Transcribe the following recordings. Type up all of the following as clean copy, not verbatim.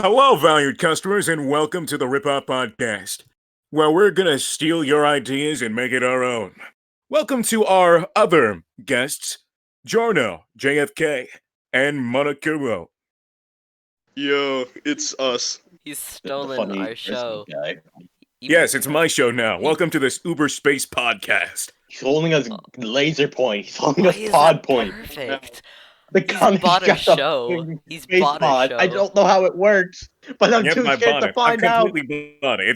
Hello, valued customers, and welcome to the RipOff podcast, where we're gonna steal your ideas and make it our own. Welcome to our other guests, Jorno, JFK, and Monokuro. Yo, it's us. He's The stolen funny our person show. guy. Yes, it's my show now. Welcome to this Uber Space podcast. He's holding us laser point. He's holding Why us is pod that point. perfect? The He's cunt bought a got the show. fucking He's space bought a pod. show. I don't know how it works, but I'm Yep, too I scared bought to it. find I've out. completely bought it.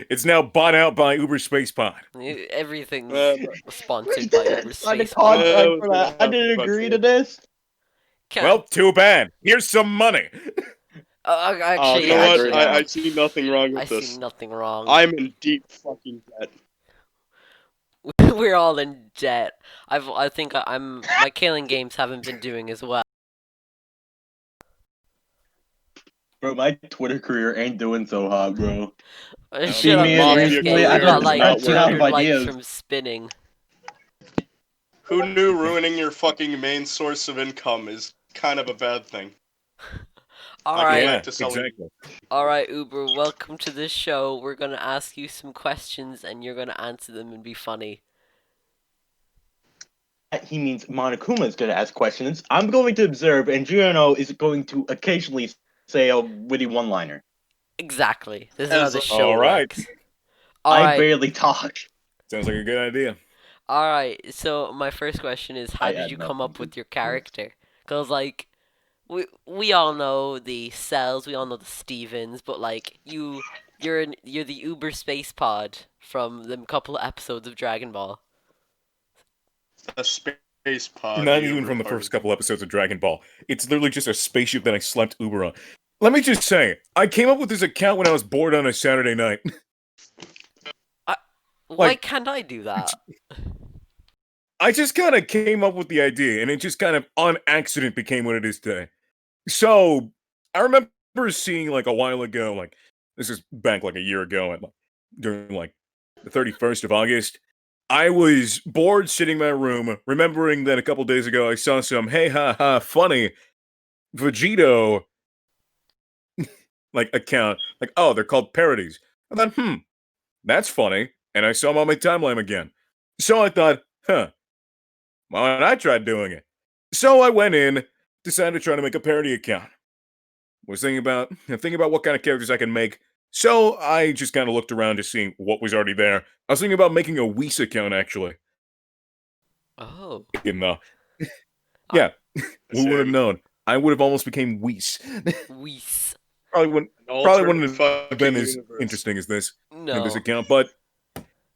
It's now bought out by Uber Space Pod. Everything's Um, sponsored by Uber Signed a Space Pod. contract Yeah, for that. I didn't agree to this. Well, too bad. Here's some money. Actually, you know what? actually, I see nothing wrong I with see this. nothing wrong. I'm in deep fucking debt. We're all in debt. I think my Kaling games haven't been doing as well. Bro, my Twitter career ain't doing so hot, bro. Shut up, me and JFK. recently, You I got heard like about 200 working. likes Ideas. from spinning. Who knew ruining your fucking main source of income is kind of a bad thing? Alright, Yeah, back to selling. exactly. alright, Uber, welcome to this show. We're gonna ask you some questions and you're gonna answer them and be funny. He means Monokuma is going to ask questions. I'm going to observe, and Giorno is going to occasionally say a witty one-liner. Exactly. This is As how the a- show Alright. works. I Alright, barely talk. Sounds like a good idea. alright. So my first question is, how I did had you come nothing up to with your do. character? Cause like, we all know the Cells, we all know the Stevens, but like you're the Uber Space Pod from the couple of episodes of Dragon Ball. A space pod. Not you even from the retarded. first couple episodes of Dragon Ball. It's literally just a spaceship that I slept Uber on. Let me just say, I came up with this account when I was bored on a Saturday night. Why Like- can't I do that? I just kind of came up with the idea, and it just kind of on accident became what it is today. So, I remember seeing like a while ago, like this is back like a year ago, and during like the 31st of August, I was bored sitting in my room, remembering that a couple days ago I saw some hey ha ha funny Vegito like account, like oh they're called parodies. I thought that's funny, and I saw them on my timeline again. So I thought, why don't I try doing it? So I went in, decided to try to make a parody account. Was thinking about what kind of characters I can make. So I just kind of looked around to see what was already there. I was thinking about making a Whis account actually. Oh. You know, yeah, who would have known? I would have almost became Whis. Whis. Probably wouldn't have been as universe. interesting as this in No. this account, but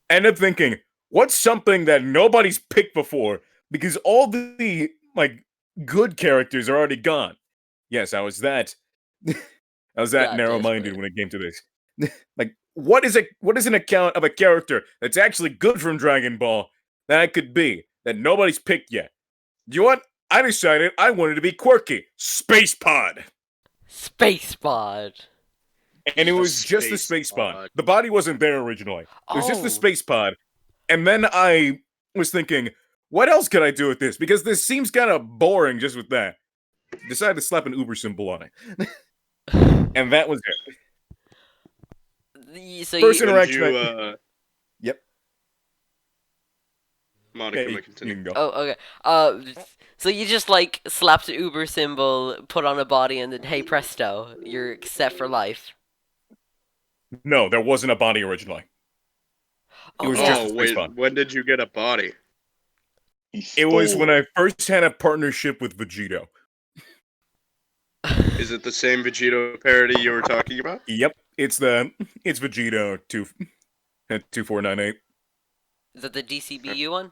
end up thinking, what's something that nobody's picked before? Because all the like good characters are already gone. Yes, I was that That narrow-minded desperate. when it came to this. Like, what is an account of a character that's actually good from Dragon Ball that I could be that nobody's picked yet? You know what? I decided I wanted to be quirky. Space Pod. Space Pod. And it The was just the Space space pod. Pod. The body wasn't there originally. It was just the Oh. space pod. And then I was thinking, what else could I do with this? Because this seems kind of boring just with that. Decided to slap an Uber symbol on it. And that was it. So First you, interaction. Yep. Monica, Okay, may you continue. can go. oh, okay. So you just like slapped the Uber symbol, put on a body, and then hey presto, you're set for life. No, there wasn't a body originally. It was yeah. just a Oh space wait, pod. when did you get a body? It was when I first had a partnership with Vegito. Is it the same Vegito parody you were talking about? Yep. It's Vegito 2498. Is that the DCBU one?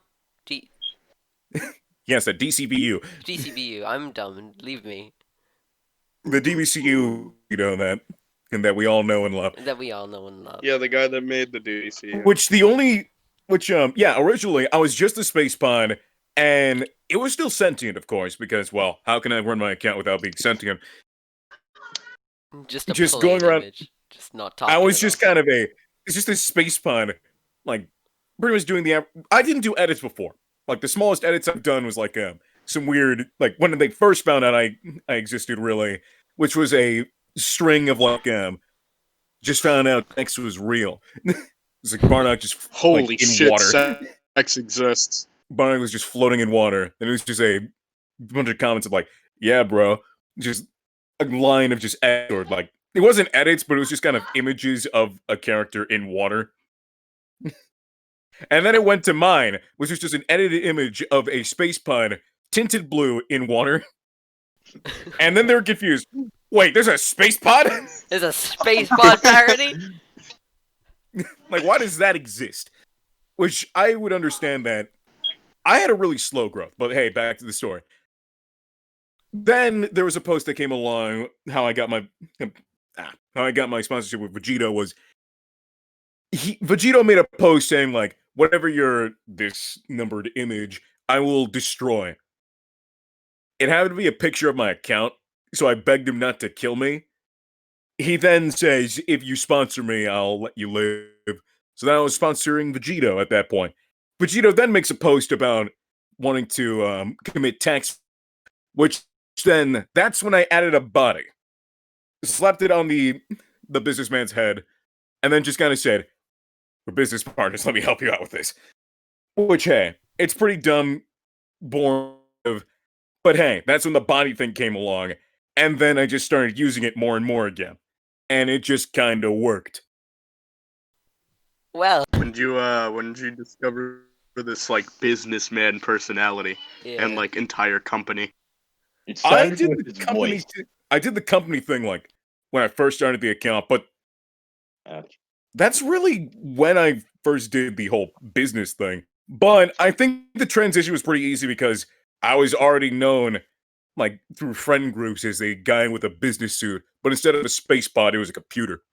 Yes, a DCBU. DCBU. I'm dumb. Leave me. The DBCU, you know that. And that we all know and love. That we all know and love. Yeah, the guy that made the DC. Originally I was just a space pod, and it was still sentient, of course, because, well, how can I run my account without being sentient? Just a Just plain going around- image. Just not talking. I was at just all. it's just a space pod, like, pretty much doing I didn't do edits before. Like, the smallest edits I've done was, like, some weird, like, when they first found out I existed, really, which was a string of like just found out sex was real. It's like Barnock just Holy like, in shit, water. sex exists. Barnock was just floating in water, and it was just a bunch of comments of like, "Yeah, bro," just a line of just or like it wasn't edits, but it was just kind of images of a character in water. And then it went to mine, which was just an edited image of a space pun tinted blue in water. And then they were confused. Wait, there's a space pod? There's a space pod parody. Like, why does that exist? Which I would understand that. I had a really slow growth, but hey, back to the story. Then there was a post that came along. How I got my sponsorship with Vegito was Vegito made a post saying like, whatever your this numbered image, I will destroy. It happened to be a picture of my account, so I begged him not to kill me. He then says, if you sponsor me, I'll let you live. So then I was sponsoring Vegito at that point. Vegito then makes a post about wanting to commit tax, which then, that's when I added a body. Slapped it on the businessman's head, and then just kind of said, we're business partners, let me help you out with this. Which, hey, it's pretty dumb, boring, but hey, that's when the body thing came along, and then I just started using it more and more again. And it just kind of worked. Well, When did you discover this like businessman personality yeah. and like entire company? It I started did with the his company. voice. I did the company thing like when I first started the account, but that's really when I first did the whole business thing. But I think the transition was pretty easy because I was already known, like through friend groups, as a guy with a business suit. But instead of a space pod, it was a computer.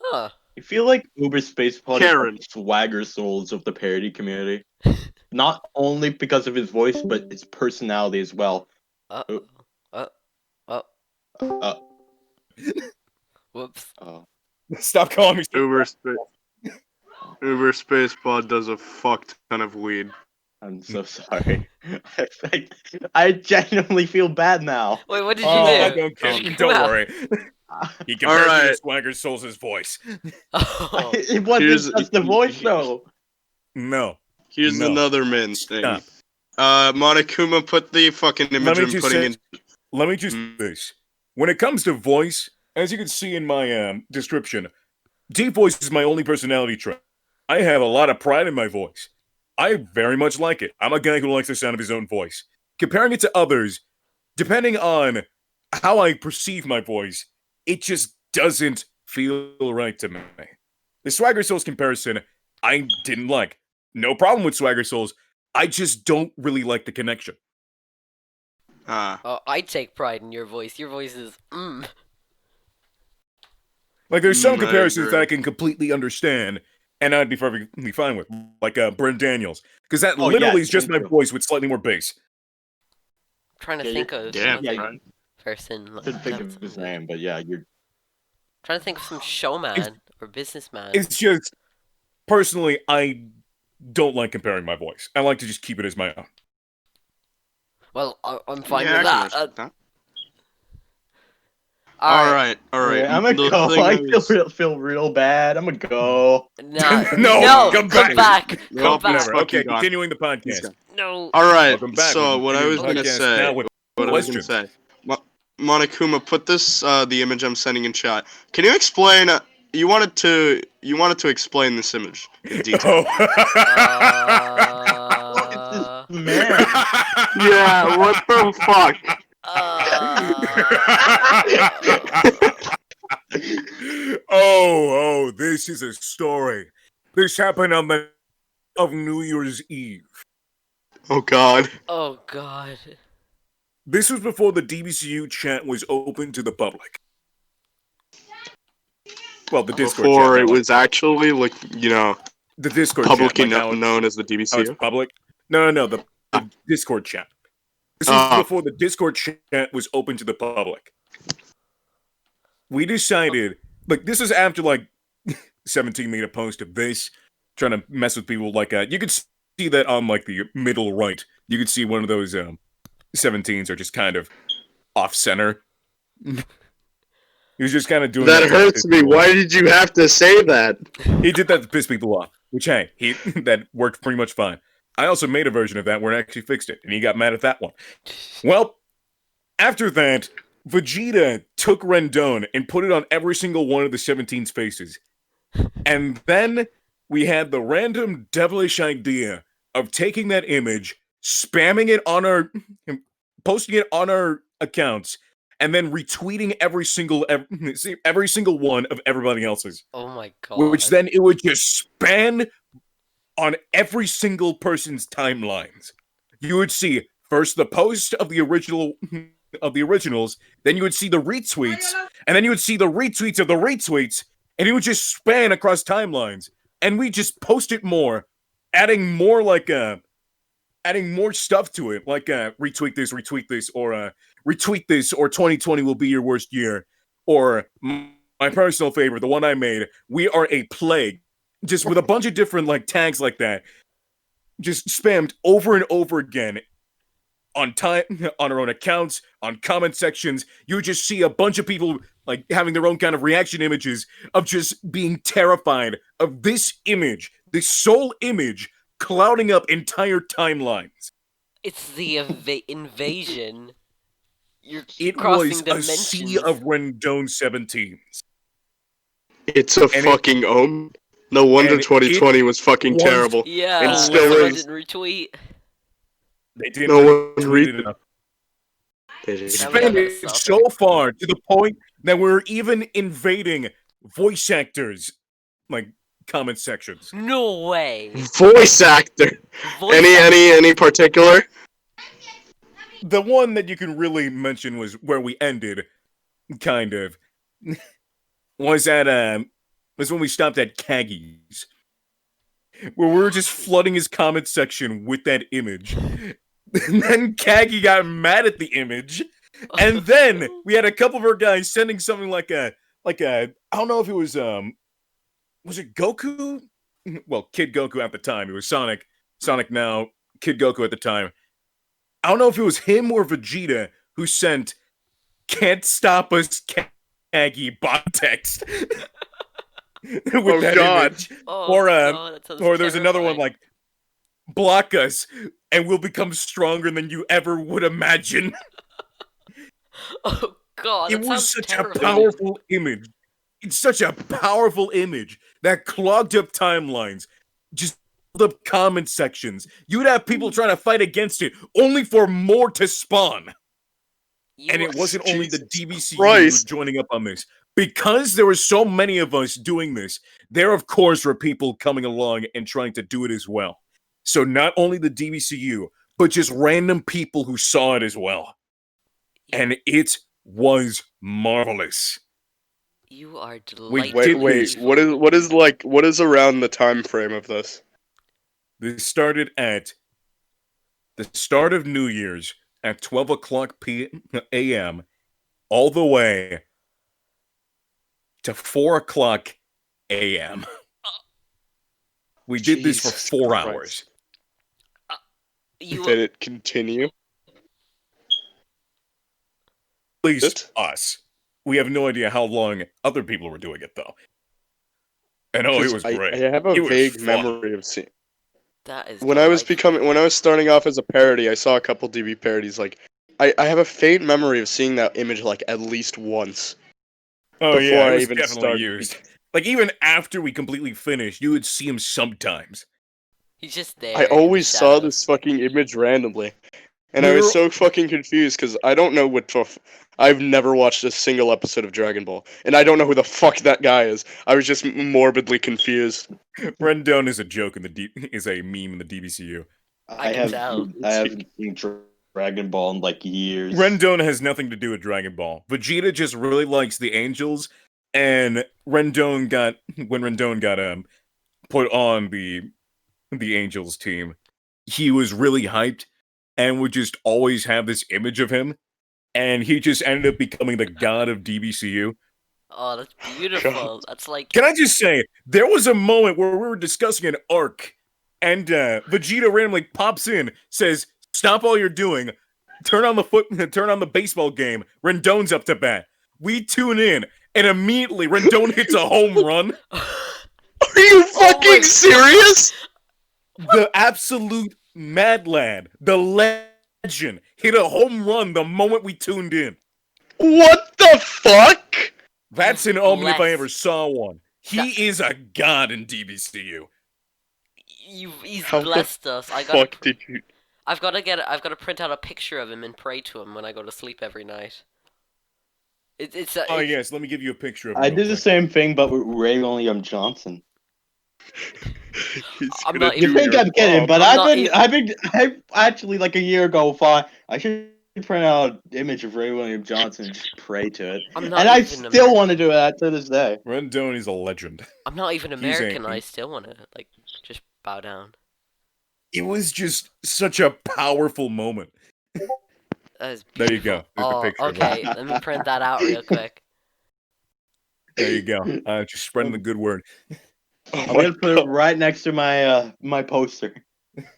Huh. I feel like Uber Space Pod is Karen. the swagger souls of the parody community. Not only because of his voice, but his personality as well. Uh. Uh, Whoops. Stop calling me. Uber Space Pod does a fuck ton of weed. I'm so sorry. I genuinely feel bad now. Wait, what did I you do? don't, don't Wow. worry. He compared me to Alright. Swagger Souls' voice. Oh. It wasn't just the voice, though. No. Here's No. another min thing. Stop. Monokuma, put the fucking image I'm putting in. Let me just say this. When it comes to voice, as you can see in my description, deep voice is my only personality trait. I have a lot of pride in my voice. I very much like it. I'm a guy who likes the sound of his own voice. Comparing it to others, depending on how I perceive my voice, it just doesn't feel right to me. The Swagger Souls comparison, I didn't like. No problem with Swagger Souls. I just don't really like the connection. Oh, I take pride in your voice. Your voice is Like, there's some I comparisons agree. that I can completely understand, and I'd be perfectly fine with, like Brent Daniels, because that Oh, literally yes, is just me my too. voice with slightly more bass. trying to Yeah, think of Yeah, another yeah, person. I couldn't think that's of his good. name, but yeah, you're. Trying to think of some showman or businessman. It's just, personally, I don't like comparing my voice. I like to just keep it as my own. Well, I'm fine Yeah, with I can that. respect that. Alright. Alright. I'm gonna The go. thing I was- feel real bad. I'm gonna go. Nah, No, no, come come back. back, No, come he's back. Never. Okay, fucking gone. continuing the He's podcast. gone. No. Alright, Welcome back. so We what I continue was the gonna podcast say, now with questions. Monokuma, put this the image I'm sending in chat. Can you explain? You wanted to explain this image in detail. Look at this man. Yeah, what the fuck? Oh, this is a story. This happened on the of New Year's Eve. Oh god. Oh god. This was before the DBCU chat was open to the public. Well, the Discord Before chat. it was actually like the Discord publicly chat. Like known as the how it's DBCU. public. No, the Discord chat. This was before the Discord chat was open to the public. We decided, like, this is after, like, 17 made a post of this, trying to mess with people. Like, you could see that on, like, the middle right. You could see one of those 17s are just kind of off center. He was just kind of doing That to hurts piss me. people off. Why did you have to say that? He did that to piss people off, which hey, that worked pretty much fine. I also made a version of that where I actually fixed it, and he got mad at that one. Well, after that, Vegeta took Rendon and put it on every single one of the 17's faces. And then we had the random devilish idea of taking that image, spamming it on posting it on our accounts, and then retweeting every single one of everybody else's. Oh my god. Which then it would just span on every single person's timelines. You would see first the post of the originals, then you would see the retweets, and then you would see the retweets of the retweets, and it would just span across timelines. And we just post it more, adding more stuff to it, like retweet this, or retweet this, or 2020 will be your worst year, or my personal favorite, the one I made, we are a plague, just with a bunch of different like tags like that, just spammed over and over again on our own accounts, on comment sections. You would just see a bunch of people like having their own kind of reaction images of just being terrified of this image, this sole image, clouding up entire timelines. It's the invasion. You're It crossing was dimensions. a sea of Rendon 17s. It's a fucking omen. No wonder 2020 was fucking terrible. Yeah, And still someone is. didn't retweet. They didn't No one tweet it enough. Expanded it so far to the point that we're even invading voice actors, like comment sections. No way. Voice actor. Any particular? The one that you can really mention was where we ended, kind of, was when we stopped at Kaggy's, where we were just flooding his comment section with that image. And then Kaggy got mad at the image, and then we had a couple of our guys sending something like a I don't know if it was it Goku? Well, Kid Goku at the time. It was Sonic now, Kid Goku at the time. I don't know if it was him or Vegeta who sent "Can't stop us, Kaggy" bot text. With that God. image. Oh, Or God, that sounds or there's another one terrifying. like, "Block us and we'll become stronger than you ever would imagine." Oh god, It that was sounds such terrifying. a powerful image. It's such a powerful image that clogged up timelines, just filled up comment sections. You'd have people trying to fight against it, only for more to spawn. And it wasn't only the DBCU Christ. joining up on this. Because there were so many of us doing this, there of course were people coming along and trying to do it as well. So not only the DBCU, but just random people who saw it as well. And it was marvelous. You are Wait, delightfully Wait, evil. what is around the time frame of this? This started at the start of New Year's at 12 o'clock a.m. all the way to 4 o'clock a.m. We did this for Jesus 4 Christ. hours. You Did it continue? At least us. We have no idea how long other people were doing it, though. And it was great. I have a It was vague fun. memory of seeing. that is When I was delightful. starting off as a parody, I saw a couple DB parodies. Like, I have a faint memory of seeing that image like at least once. Oh before yeah, I it was even definitely started. used. Like even after we completely finished, you would see him sometimes. He's just there. I in the always saw shadows. this fucking image randomly, and I We was were- so fucking confused because I don't know I've never watched a single episode of Dragon Ball, and I don't know who the fuck that guy is. I was just morbidly confused. Rendon is a joke in is a meme in the DBCU. I can tell. I haven't seen Dragon Ball in like years. Rendon has nothing to do with Dragon Ball. Vegeta just really likes the angels, and when Rendon got put on the angels team, he was really hyped and would just always have this image of him, and he just ended up becoming the god of DBCU. Oh, that's beautiful. That's like Can I just say, there was a moment where we were discussing an arc, and Vegeta randomly pops in, says, "Stop all you're doing. turn on the baseball game. Rendon's up to bat. We tune in, and immediately Rendon hits a home run. Are you fucking serious? The absolute mad lad, the legend, hit a home run the moment we tuned in. What the fuck? That's an omen if I Blessed. ever saw one. He is a god in DBCU. He's How the blessed us. Fuck did you? I've gotta print out a picture of him and pray to him when I go to sleep every night. Oh yes, let me give you a picture of him. I real did the quick. same thing, but with Ray William Johnson. He's I'm gonna not do You think your I'm kidding, job. but I'm not I actually like a year ago thought I should print out an image of Ray William Johnson and just pray to it. I'm not And I even still American. want to do that to this day. Rendon is a legend. I'm not even He's American. a- I still wanna just bow down. It was just such a powerful moment. That is There you beautiful. go. There's a Oh, picture of okay. him. Let me print that out real quick. There you go. Just spreading the good word. Oh I'm my gonna put it God. right next to my my poster.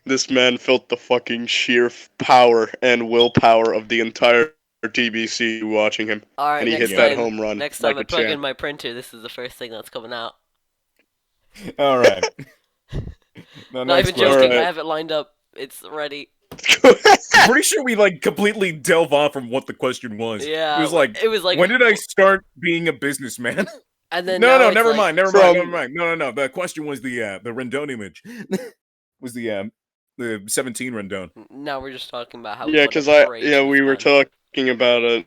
This man felt the fucking sheer power and willpower of the entire DBC watching him, All right, and he next hit time. that home run Next like time I a plug in champ. my printer, this is the first thing that's coming out. All right. Now, Not next even question. joking. Alright. I have it lined up. It's ready. I'm pretty sure we completely delve off from what the question was. Yeah. It was like, when did I start being a businessman? And then No, now it's never like, mind. From- No. The question was the Rendon image. Was the 17 Rendon. Now we're just talking about how. Yeah, because we were talking about it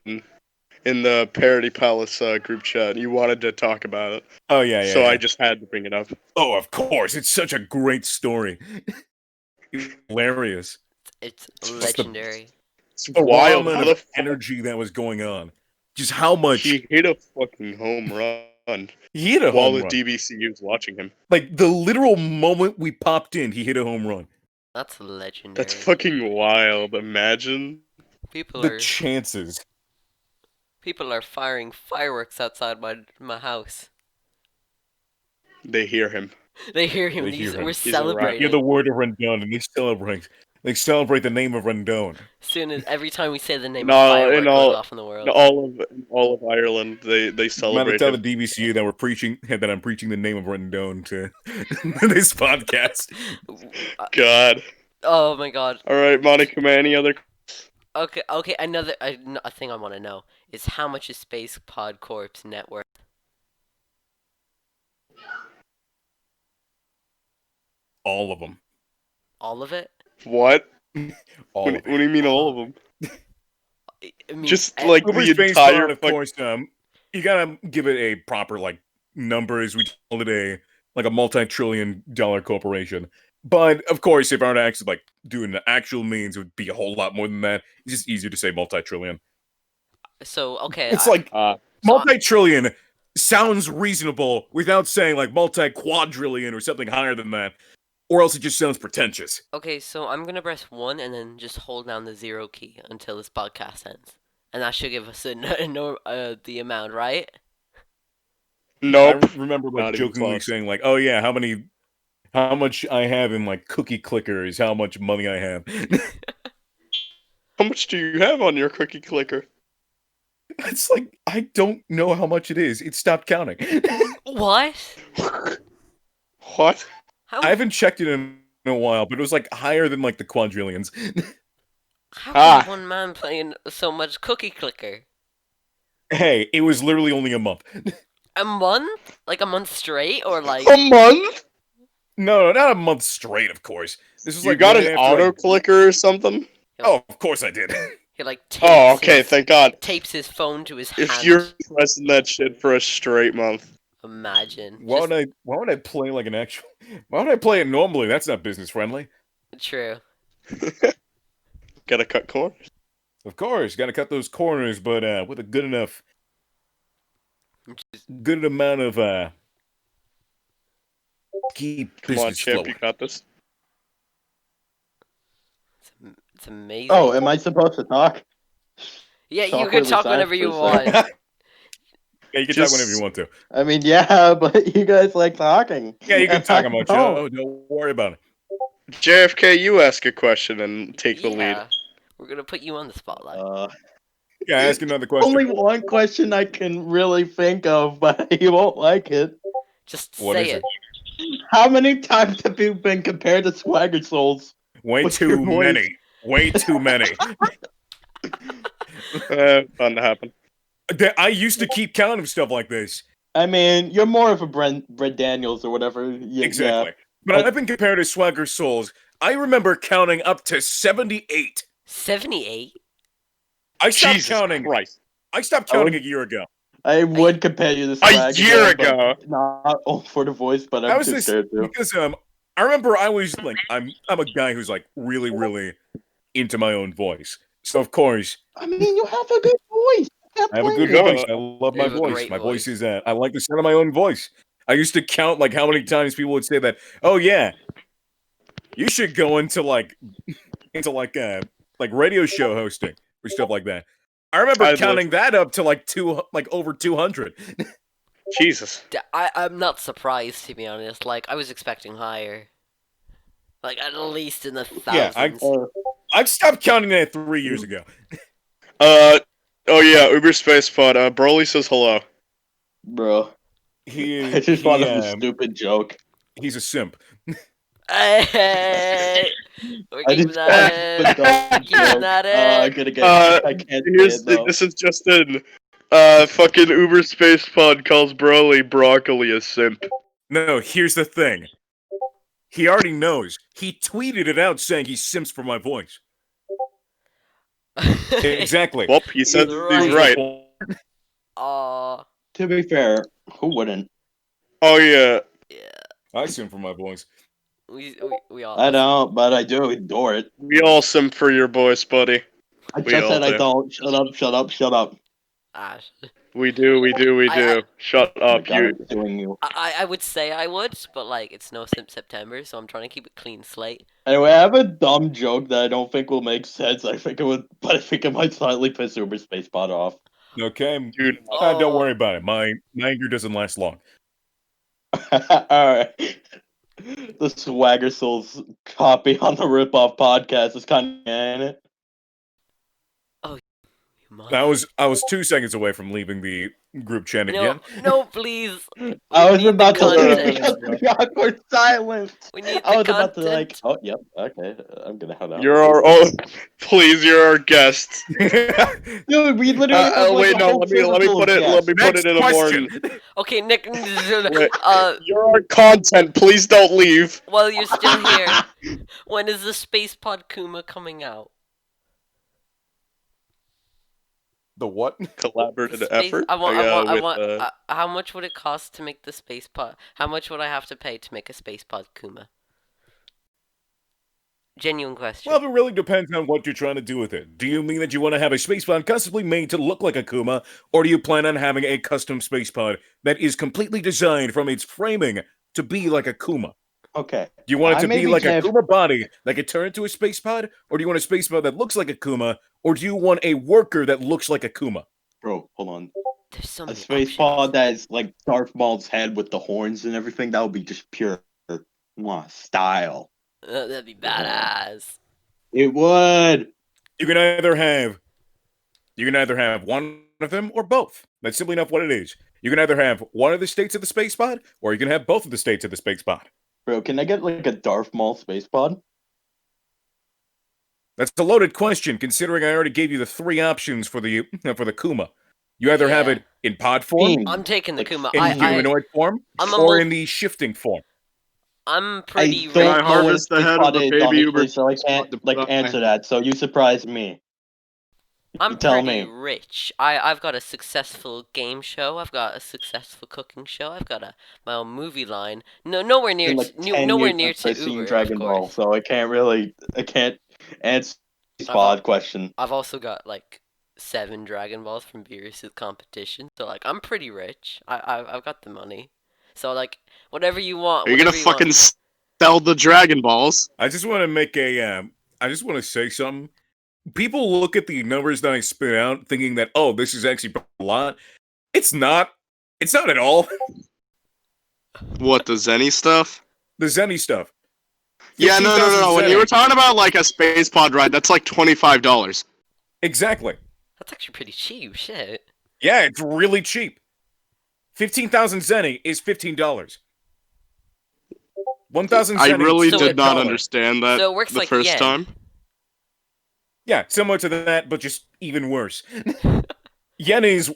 in the Parody Palace group chat. You wanted to talk about it, Oh yeah. so I just had to bring it up. Oh, of course. It's such a great story. Hilarious. It's the- legendary. It's The raw wild. amount How of the fuck energy that was going on. Just how much he hit a fucking home run he hit a while home the run. DBC was watching him. Like the literal moment we popped in, he hit a home run. That's legendary. That's fucking wild. Imagine. People The are chances. firing fireworks outside my house. They hear him. They hear him. They hear him. We're He's a rock. celebrating. You're the word of Rendon, and they celebrate. They celebrate the name of Rendon. Soon as every time we say the name, No, a firework in goes off in the world. In all of Ireland, they I'm gonna celebrate tell him. the DBCU that I'm preaching the name of Rendon to this podcast. God. Oh my god. All right, Monokuma, any other? Okay. Another a thing I want to know is how much is Space Pod Corp's net worth? All of them. All of it? What? All What, of what do you mean all of them? I mean, Just eh, like Uber the Space entire Pod, of course. You gotta give it a proper number, as we call it a multi-trillion-dollar corporation. But of course, if I were to actually do an actual means, it would be a whole lot more than that. It's just easier to say multi-trillion. So okay, It's multi-trillion sounds reasonable without saying multi-quadrillion or something higher than that, or else it just sounds pretentious. okay. So I'm gonna press 1 and then just hold down the 0 key until this podcast ends, and that should give us the amount, right? Nope. I remember Not even jokingly close. saying oh yeah, how much I have in cookie clickers, how much money I have. How much do you have on your cookie clicker? It's I don't know how much it is. It stopped counting. What? What? How? I haven't checked it in a while, but it was higher than the quadrillions. How Ah. can one man playing so much cookie clicker? Hey, it was literally only a month. A month? Like a month straight, or like? A month? No, not a month straight, of course. This was You got an auto clicker or something? Oh, of course I did. He tapes Oh, okay. his, Thank God. tapes his phone to his If hand. you're pressing that shit for a straight month. Imagine. Why would I play an actual? Why would I play it normally? That's not business friendly. True. Gotta cut corners. Of course, got to cut those corners, but with a good enough, Just- good amount of keep Come on, business champ, flowing. you got this. It's amazing. Oh, am I supposed to talk? Yeah, you talk can really talk silent whenever for you a want. second? Yeah, you can Just- talk whenever you want to. I mean, yeah, but you guys like talking. Yeah, you can And talk I about don't. Joe. Don't worry about it. JFK, you ask a question and take the lead. Yeah. We're gonna put you on the spotlight. Yeah, ask another question. Only one question I can really think of, but he won't like it. Just What say is it. How many times have you been compared to Swagger Souls? Way What's your too voice? many. Way too many. Fun to happen. I used to keep count of stuff like this. I mean, you're more of a Brent Daniels or whatever. Exactly. But But- I've been compared to Swagger Souls. I remember counting up to 78. 78. I stopped Jesus counting. Christ. I stopped counting a year ago. I would compare you to Swagger. year again, ago. but not for the voice, but I I'm was too just scared to. because I remember I was like I'm a guy who's like really into my own voice. So of course I mean, you have a good voice. I have a good Yeah. voice. I love You my have a voice. great My voice voice. is I like the sound of my own voice. I used to count like how many times people would say that. Oh yeah, you should go into like radio show hosting or stuff like that. I remember I'd counting that up to like over 200. Jesus. I'm not surprised, to be honest. Like, I was expecting higher. Like, at least in the Yeah, thousands. I stopped counting that 3 years ago. Oh yeah, Uber Space Pod. Broly says hello. Bro, He I just thought of a um, stupid joke. he's a simp. Hey! We're I keeping just that thought of a in. dumb Keeping joke. that I'm in. gonna get. I can't say Here's it though. this is just in. Fucking Uber Space Pod calls Broly broccoli a simp. No, here's the thing. He already knows. He tweeted it out saying he simps for my voice. Exactly. Well, he said right. he's right. Aw. To be fair, who wouldn't? Oh yeah. Yeah. I simp for my voice. We all. I don't, but I do adore it. We all simp for your voice, buddy. I We just all said I do. don't. Shut up! Shut up! Shut up! Ash. We do. I- Shut Oh my up, God, you. I'm doing you. I would say I would, but like it's no September, so I'm trying to keep a clean slate. Anyway, I have a dumb joke that I don't think will make sense. I think it would, but I think it might slightly piss Uber Space Pod off. Okay? Dude. Don't worry about it. My anger doesn't last long. Alright. The Swagger Souls copy on the RipOff podcast is kind of in it. I was 2 seconds away from leaving the group chat No, again. no, please. I was need the about to content. because of the awkward silence. We need I the was about to content. oh yep, okay, I'm gonna head out. You're our please, you're our guest. Dude, we literally have like Wait, a no, whole let me physical put it guest. let me put it in a more question. Okay, Nick. Wait. Uh, You're our content, please don't leave. while you're still here, when is the Space Pod Kuma coming out? The what? Collaborative Space- effort. I want. with, How much would it cost to make the Space Pod? How much would I have to pay to make a Space Pod Kuma? Genuine question. Well, it really depends on what you're trying to do with it. Do you mean that you want to have a space pod customly made to look like a Kuma, or do you plan on having a custom space pod that is completely designed from its framing to be like a Kuma? Okay. Do you want it I to be maybe like a can't- Kuma body that could turn into a space pod, or do you want a space pod that looks like a Kuma, or do you want a worker that looks like a Kuma? Bro, hold on. There's so A many space options. pod that is like Darth Maul's head with the horns and everything, that would be just pure style. That'd be badass. It would. You can either have one of them or both. That's simply enough what it is. You can either have one of the states of the space pod, or you can have both of the states of the space pod. Bro, can I get like a Darth Maul space pod? That's a loaded question, considering I already gave you the 3 options for the Kuma. You either have Yeah. it in pod form, Fiend. I'm taking the Like, Kuma. in humanoid form, I'm a or mul- in the shifting form. I'm pretty I Can don't I rich. know what harvest the space head pod of a is, baby honestly, Uber so I space pod can't to put like on my answer head? that. So you surprised me. I'm Tell pretty me. rich. I've got a successful game show. I've got a successful cooking show. I've got my own movie line. Nowhere near In like to, 10 nowhere years near since to I've seen Uber, Dragon of Ball, course. so I can't answer the I've pod question. I've also got like 7 Dragon Balls from Beerus' competition. So like I'm pretty rich. I've got the money. So like whatever you want. Are you gonna whatever fucking want. sell the Dragon Balls? I just want to make I just want to say something. People look at the numbers that I spit out thinking that, oh, this is actually a lot. It's not. It's not at all. What, the Zenny stuff? The Zenny stuff. Yeah, no. 15,000 When you zenny. were talking about like a space pod ride, that's like $25. Exactly. That's actually pretty cheap. Shit. Yeah, it's really cheap. 15,000 zenny is $15. 1,000 I zenny really is So a did not dollar. understand that So it works the like first yen. time. Yeah, similar to that, but just even worse. yen is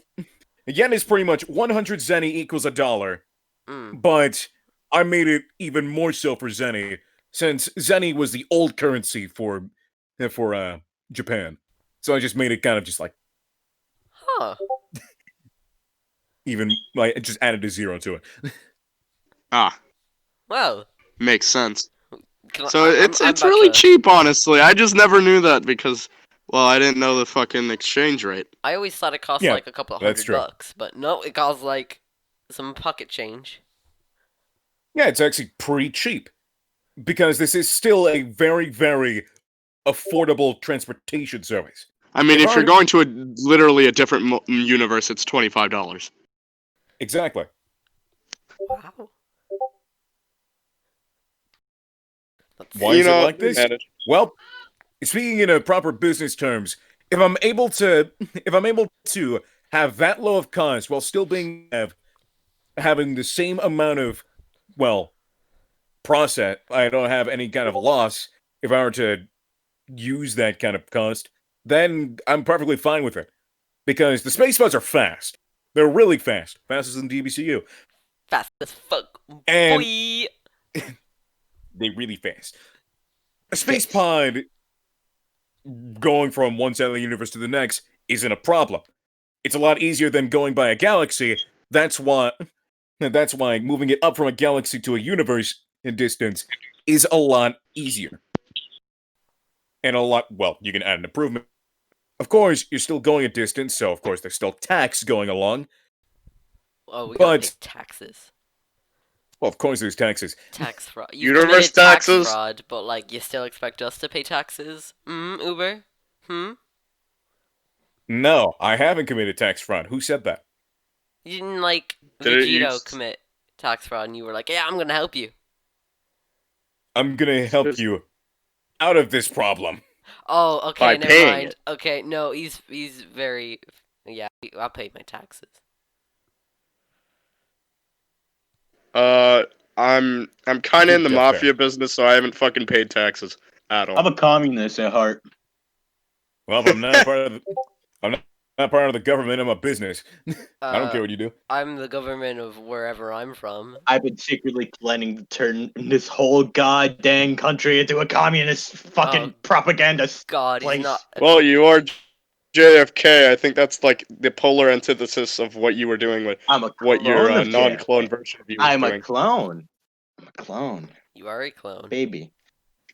pretty much 100 zenny equals a dollar, Mm. but I made it even more so for zenny, since zenny was the old currency for Japan. So I just made it kind of just like Huh. even like just added a zero to it. Ah, Well, makes sense. can So I'm it's about really to. cheap, honestly. I just never knew that because, well, I didn't know the fucking exchange rate. I always thought it cost Yeah, like a couple of that's true. $100, but no, it costs like some pocket change. Yeah, it's actually pretty cheap because this is still a very, very affordable transportation service. I mean, if you're already- going to literally a different universe, it's $25. Exactly. Wow. Why is it like this? Well, speaking in a proper business terms, if I'm able to have that low of cost while still having the same amount of process, I don't have any kind of loss if I were to use that kind of cost, then I'm perfectly fine with it. Because the space pods are fast. They're really fast. Fastest than DBCU. Fast as fuck. And Boy. they're really fast. A space pod going from one side of the universe to the next isn't a problem. It's a lot easier than going by a galaxy. That's why moving it up from a galaxy to a universe in distance is a lot easier. And you can add an improvement. Of course, you're still going a distance, so of course there's still tax going along. Oh, we gotta pay taxes. Well, of course there's taxes. Tax fraud. You Universe committed tax taxes? fraud, but like you still expect us to pay taxes? Uber? No, I haven't committed tax fraud. Who said that? You didn't like Did it Vegito use- commit tax fraud, and you were like, "Yeah, I'm gonna help you." I'm gonna help you out of this problem. Oh, okay, By never paying mind. it. Okay, no, he's very, yeah. I'll pay my taxes. I'm kind of in the That's mafia business, so I haven't fucking paid taxes at all. I'm a communist at heart. Well, if I'm not part of the government. I'm a business. I don't care what you do. I'm the government of wherever I'm from. I've been secretly planning to turn this whole goddamn country into a communist fucking Oh, propaganda God, he's place. not. Well, you are JFK. I think that's like the polar antithesis of what you were doing with I'm a what your clone of non-clone JFK. version of you was I'm a doing. clone. I'm a clone, You are a clone. baby.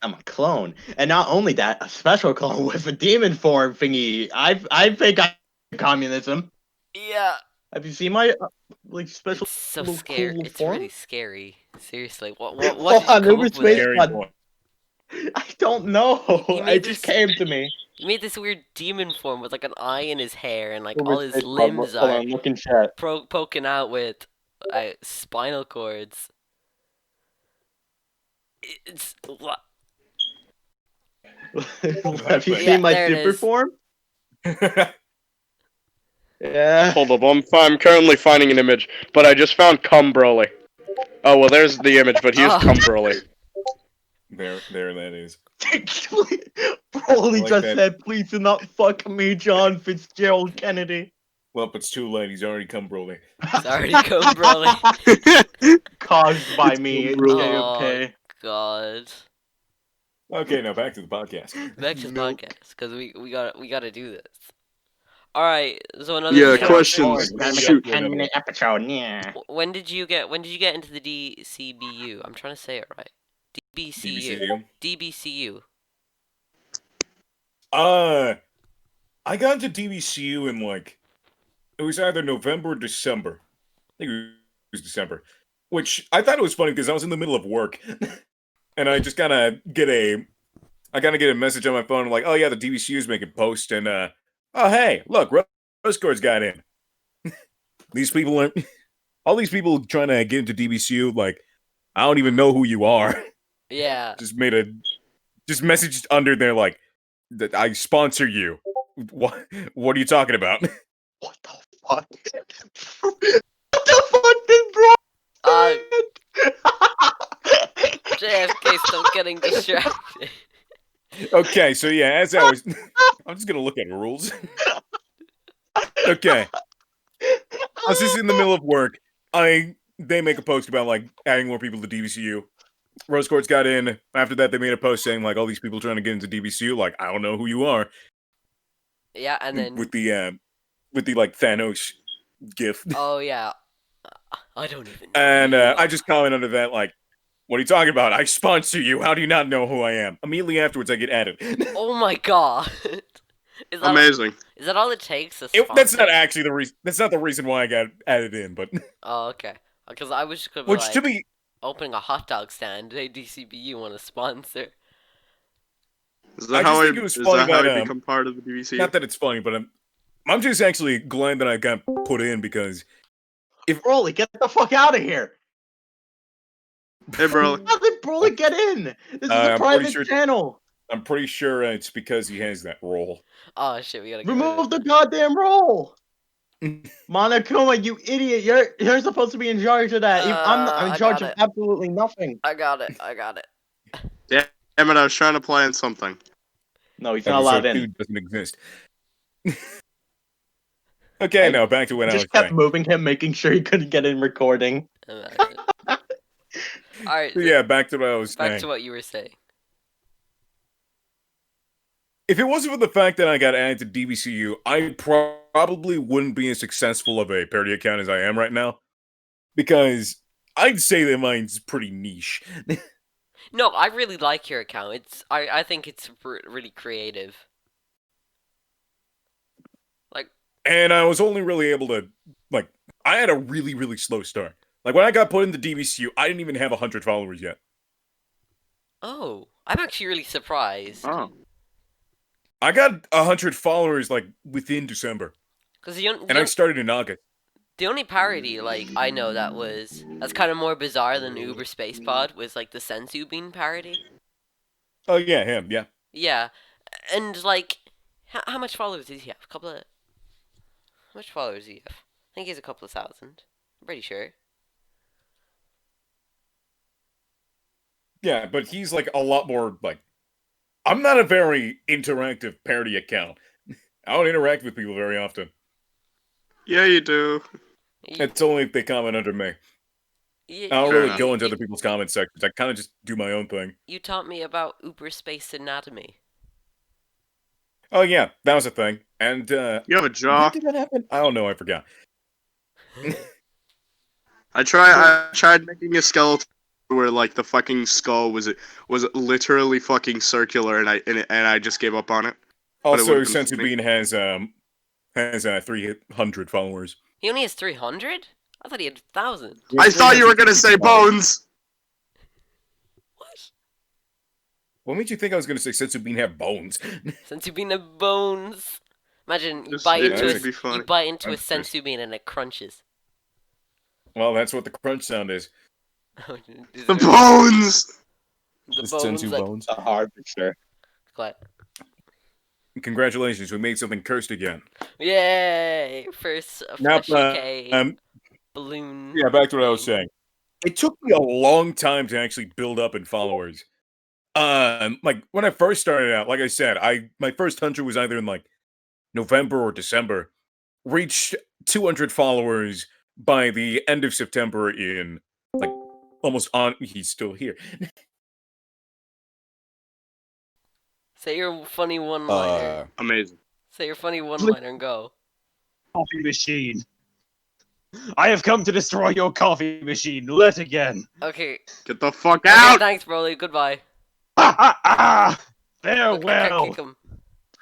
I'm a clone, and not only that, a special clone with a demon form thingy. I think I'm communism. Yeah. Have you seen my like special It's so little scary. cool It's form? really scary. Seriously, what Hold did you on, come Uber up with? Space Scary Pod. boy. I don't know. He It made just this- came to me. He made this weird demon form with like an eye in his hair and like Uber all his Space Pod, limbs hold are on, look in chat. poking out with spinal cords. It's what? Have you Yeah, seen my there it super is. form? Yeah. Hold up, I'm currently finding an image, but I just found Cum Broly. Oh well, there's the image, but here's Oh. Cum Broly. there that is. Broly like just that. said, "Please do not fuck me, John Fitzgerald Kennedy." Well, it's too late. He's already come, Broly. It's already come, Broly. Caused by me, Oh JFK. God. Okay, now back to the podcast. Back to the Nope. podcast because we gotta do this. All right. So another Yeah, thing- questions. Shoot. 10-minute episode, yeah. When did you get into the DCBU? I'm trying to say it right. DBCU. DBCU. I got into DBCU in it was either November or December. I think it was December. Which I thought it was funny because I was in the middle of work, and I just kind of get a message on my phone like, oh yeah, the DBCU is making posts, and oh hey, look, Roscore's got in. All these people trying to get into DBCU, like, I don't even know who you are. Yeah. Just messaged under there like that I sponsor you. What are you talking about? What the fuck? What the fuck did bro? Uh, JFK, stop getting distracted. Okay, so yeah, as I was I'm just gonna look at rules. Okay. I was just in the middle of work. They make a post about like adding more people to DBCU. Rose Quartz got in. After that, they made a post saying like all these people trying to get into DBCU. Like I don't know who you are. Yeah, and then With the like Thanos gif, oh yeah, I don't even know and who you I are. just comment under that like, "What are you talking about? I sponsor you. How do you not know who I am?" Immediately afterwards, I get added. Oh my god. Is that Amazing. Is that all it takes to sponsor? That's not actually the reason. That's not the reason why I got added in, but Oh, okay. Because I was just gonna be which like to be opening a hot dog stand. Hey, DCBU want to sponsor? Is I that how just I? think it was Is funny that how that I become part of the DVC? not that it's funny, but I'm just actually glad that I got put in because Broly, get the fuck out of here! Hey, bro. How did Broly get in? This is a I'm pretty private sure- channel. I'm pretty sure it's because he has that role. Oh shit, we gotta get rid Remove of the it. goddamn roll. Monokuma, you idiot! You're supposed to be in charge of that. I'm in I charge got of it. absolutely nothing. I got it. I got it. Damn it! I was trying to plan something. No, he's not allowed Episode 2 in. doesn't exist. Okay, I now back to what I was Just kept saying. moving him, making sure he couldn't get in recording. Imagine. All right. So yeah, back to what I was Back saying. to what you were saying. If it wasn't for the fact that I got added to DBCU, I probably wouldn't be as successful of a parody account as I am right now. Because I'd say that mine's pretty niche. No, I really like your account. I think it's really creative. Like, And I was only really able to, like, I had a really, really slow start. Like, when I got put into DBCU, I didn't even have 100 followers yet. oh, I'm actually really surprised. Oh. I got 100 followers, like, within December. Because And I started in August. the only parody like I know that's kind of more bizarre than Uber Space Pod was like the Sensu Bean parody. Oh, yeah, him, yeah. Yeah, and like, how much followers does he have? How much followers does he have? I think he has a couple of thousand. I'm pretty sure. Yeah, but he's, like, a lot more, like... I'm not a very interactive parody account. I don't interact with people very often. Yeah, you do. It's only if they comment under me. You, I don't Fair really enough. go into other people's comment sections. I kind of just do my own thing. you taught me about Uber Space Anatomy. Oh, yeah, that was a thing. And, You have a when jaw. did that happen? I don't know, I forgot. I tried making a skeleton where like the fucking skull was literally fucking circular, and I just gave up on it. But it Also, would've been Sensu funny. Bean has 300 followers. He only has 300? I thought he had 1,000. I thought you were gonna say bones. What? What made you think I was going to say Sensu Bean have bones? Sensu Bean have bones. Imagine you This- bite it into would a, be funny. you bite into a That's Sensu Bean and it crunches. Well, that's what the crunch sound is. Is The there- bones. the It's bones Sensu that bones. A hard for sure. clap. Congratulations, we made something cursed again. Yay! First Now, FleshK balloon. yeah, back to what I was thing. saying. It took me a long time to actually build up in followers. Like when I first started out, like I said, my first 100 was either in like November or December. Reached 200 followers by the end of September in like almost on. He's still here. Say your funny one-liner. Amazing. Say your funny one-liner and go. Coffee machine. I have come to destroy your coffee machine. Let again. Okay. Get the fuck Okay, out. thanks, Broly. Goodbye. Ha ha ha! Look, I can't Farewell. kick him.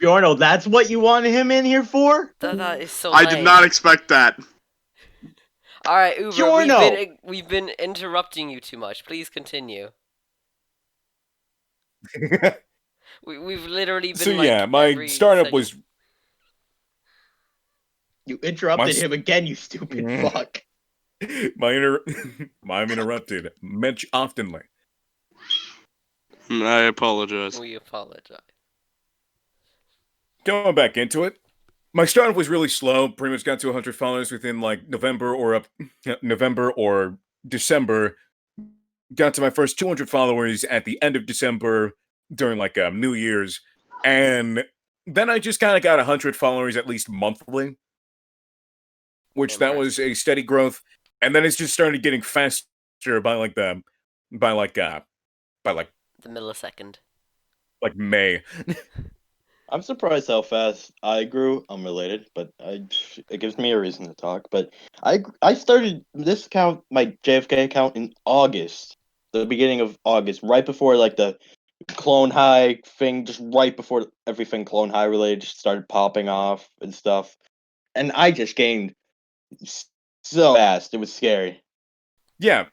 Giorno, that's what you wanted him in here for? That is so I lame. did not expect that. All right, Uber, Giorno! we've been interrupting you too much. Please continue. We've literally been So like yeah, my every startup second. was You interrupted My- him again, you stupid fuck. I'm interrupted much oftenly. I apologize. We apologize. Going back into it, my startup was really slow. Pretty much got to 100 followers within like November or December. Got to my first 200 followers at the end of December during like New Year's, and then I just kind of got 100 followers at least monthly, which that was a steady growth, and then it's just started getting faster by like by like The millisecond. like May. I'm surprised how fast I grew. Unrelated, but it gives me a reason to talk. But I started this account, my JFK account, in August, the beginning of August, right before like the Clone High thing, just right before everything Clone High related just started popping off and stuff. And I just gained so fast, it was scary. Yeah,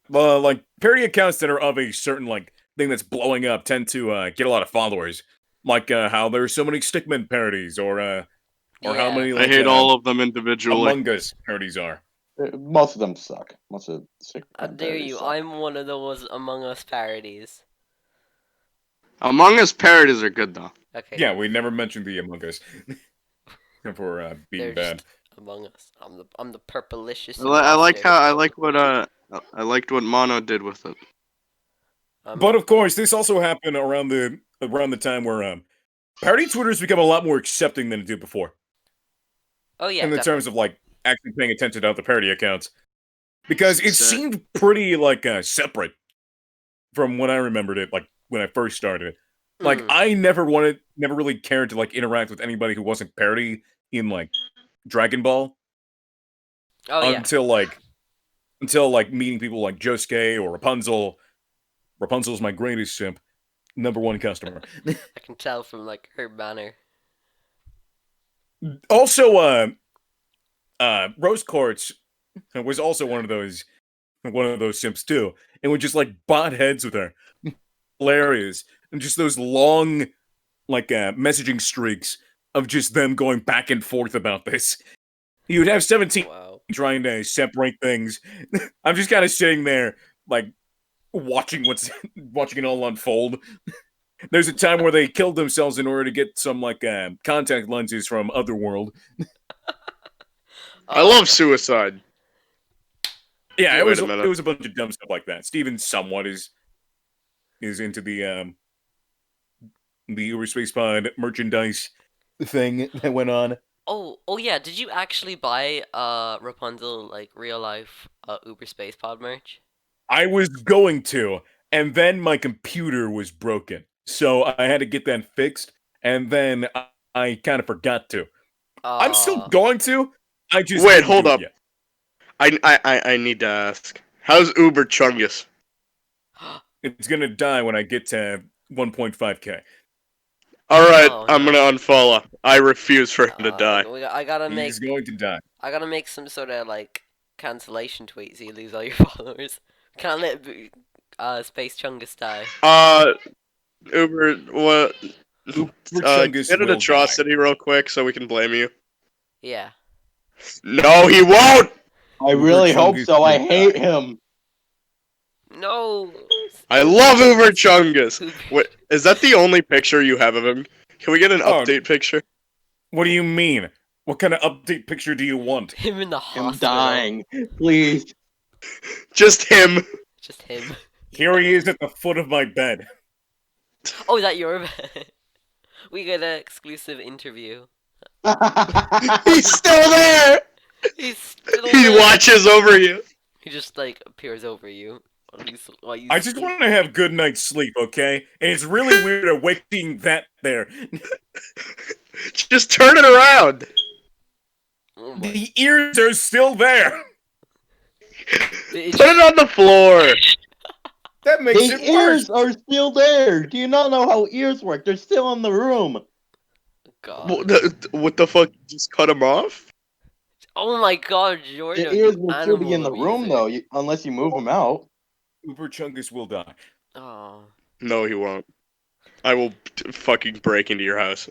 like parody accounts that are of a certain like thing that's blowing up tend to get a lot of followers. Like how there's so many Stickman parodies, or how Yeah. many I like hate all of them individually. Among Us parodies are. Most of them suck. Most of the How dare you? suck. I'm one of those Among Us parodies. Among Us parodies are good though. Okay. Yeah, we never mentioned the Among Us for being They're bad. just Among Us. I'm the purplicious. I like imposter. how I liked what Mono did with it. But of course, this also happened around the time where parody Twitter's become a lot more accepting than it did before. Oh yeah. In the Definitely. terms of like actually paying attention to other parody accounts, because it So- seemed pretty like separate from when I remembered it, like when I first started. Like Mm. I never really cared to like interact with anybody who wasn't parody in like Dragon Ball Oh yeah. until meeting people like Josuke or Rapunzel. Rapunzel's my greatest simp, #1 customer. I can tell from like her manner. Also, Rose Quartz was also one of those simps too, and would just like bot heads with her. Hilarious, and just those long like messaging streaks of just them going back and forth about this. You would have 17 Wow. trying to separate things. I'm just kind of sitting there like watching watching it all unfold. There's a time where they killed themselves in order to get some like contact lenses from Otherworld. I love suicide. Yeah, Wait a minute. it was a bunch of dumb stuff like that. Steven somewhat is into the Uber Space Pod merchandise thing that went on. Oh yeah. Did you actually buy Rapunzel like real life Uber Space Pod merch? I was going to, and then my computer was broken, so I had to get that fixed, and then I kind of forgot to. I'm still going to. I just Wait, didn't hold do it up. yet. I need to ask. How's Uber Chungus? It's gonna die when I get to 1.5k. Alright, Oh, I'm no. gonna unfollow. I refuse for him to die. I gotta make. He's going to die. I gotta make some sort of like cancellation tweet so you lose all your followers. Can't let Space Chungus die. Uber, what? Uber Chungus Get an will atrocity real quick so we can blame you. Yeah. No, he won't! I Uber really hope Chungus so. I will hate him. No. I love Uber Chungus! Uber- Wait, is that the only picture you have of him? Can we get an Oh. update picture? What do you mean? What kind of update picture do you want? Him in the Him hospital. dying. Please. Just him. Just him. Here he is at the foot of my bed. Oh, is that your bed? We get an exclusive interview. He's still there! He's still He there. watches over you. He just like appears over you. While you I just sleep. want to have good night's sleep, okay? And it's really weird awakening that there. Just turn it around. Oh my. The ears are still there. It Put it on the floor. That makes The it ears worse. are still there. Do you not know how ears work? They're still in the room. God. What the fuck? Just cut him off? Oh my God, Jordan. The ears you will still be in the animal room abuser. though, unless you move them out. Uber Chungus will die. Oh. No, he won't. I will fucking break into your house.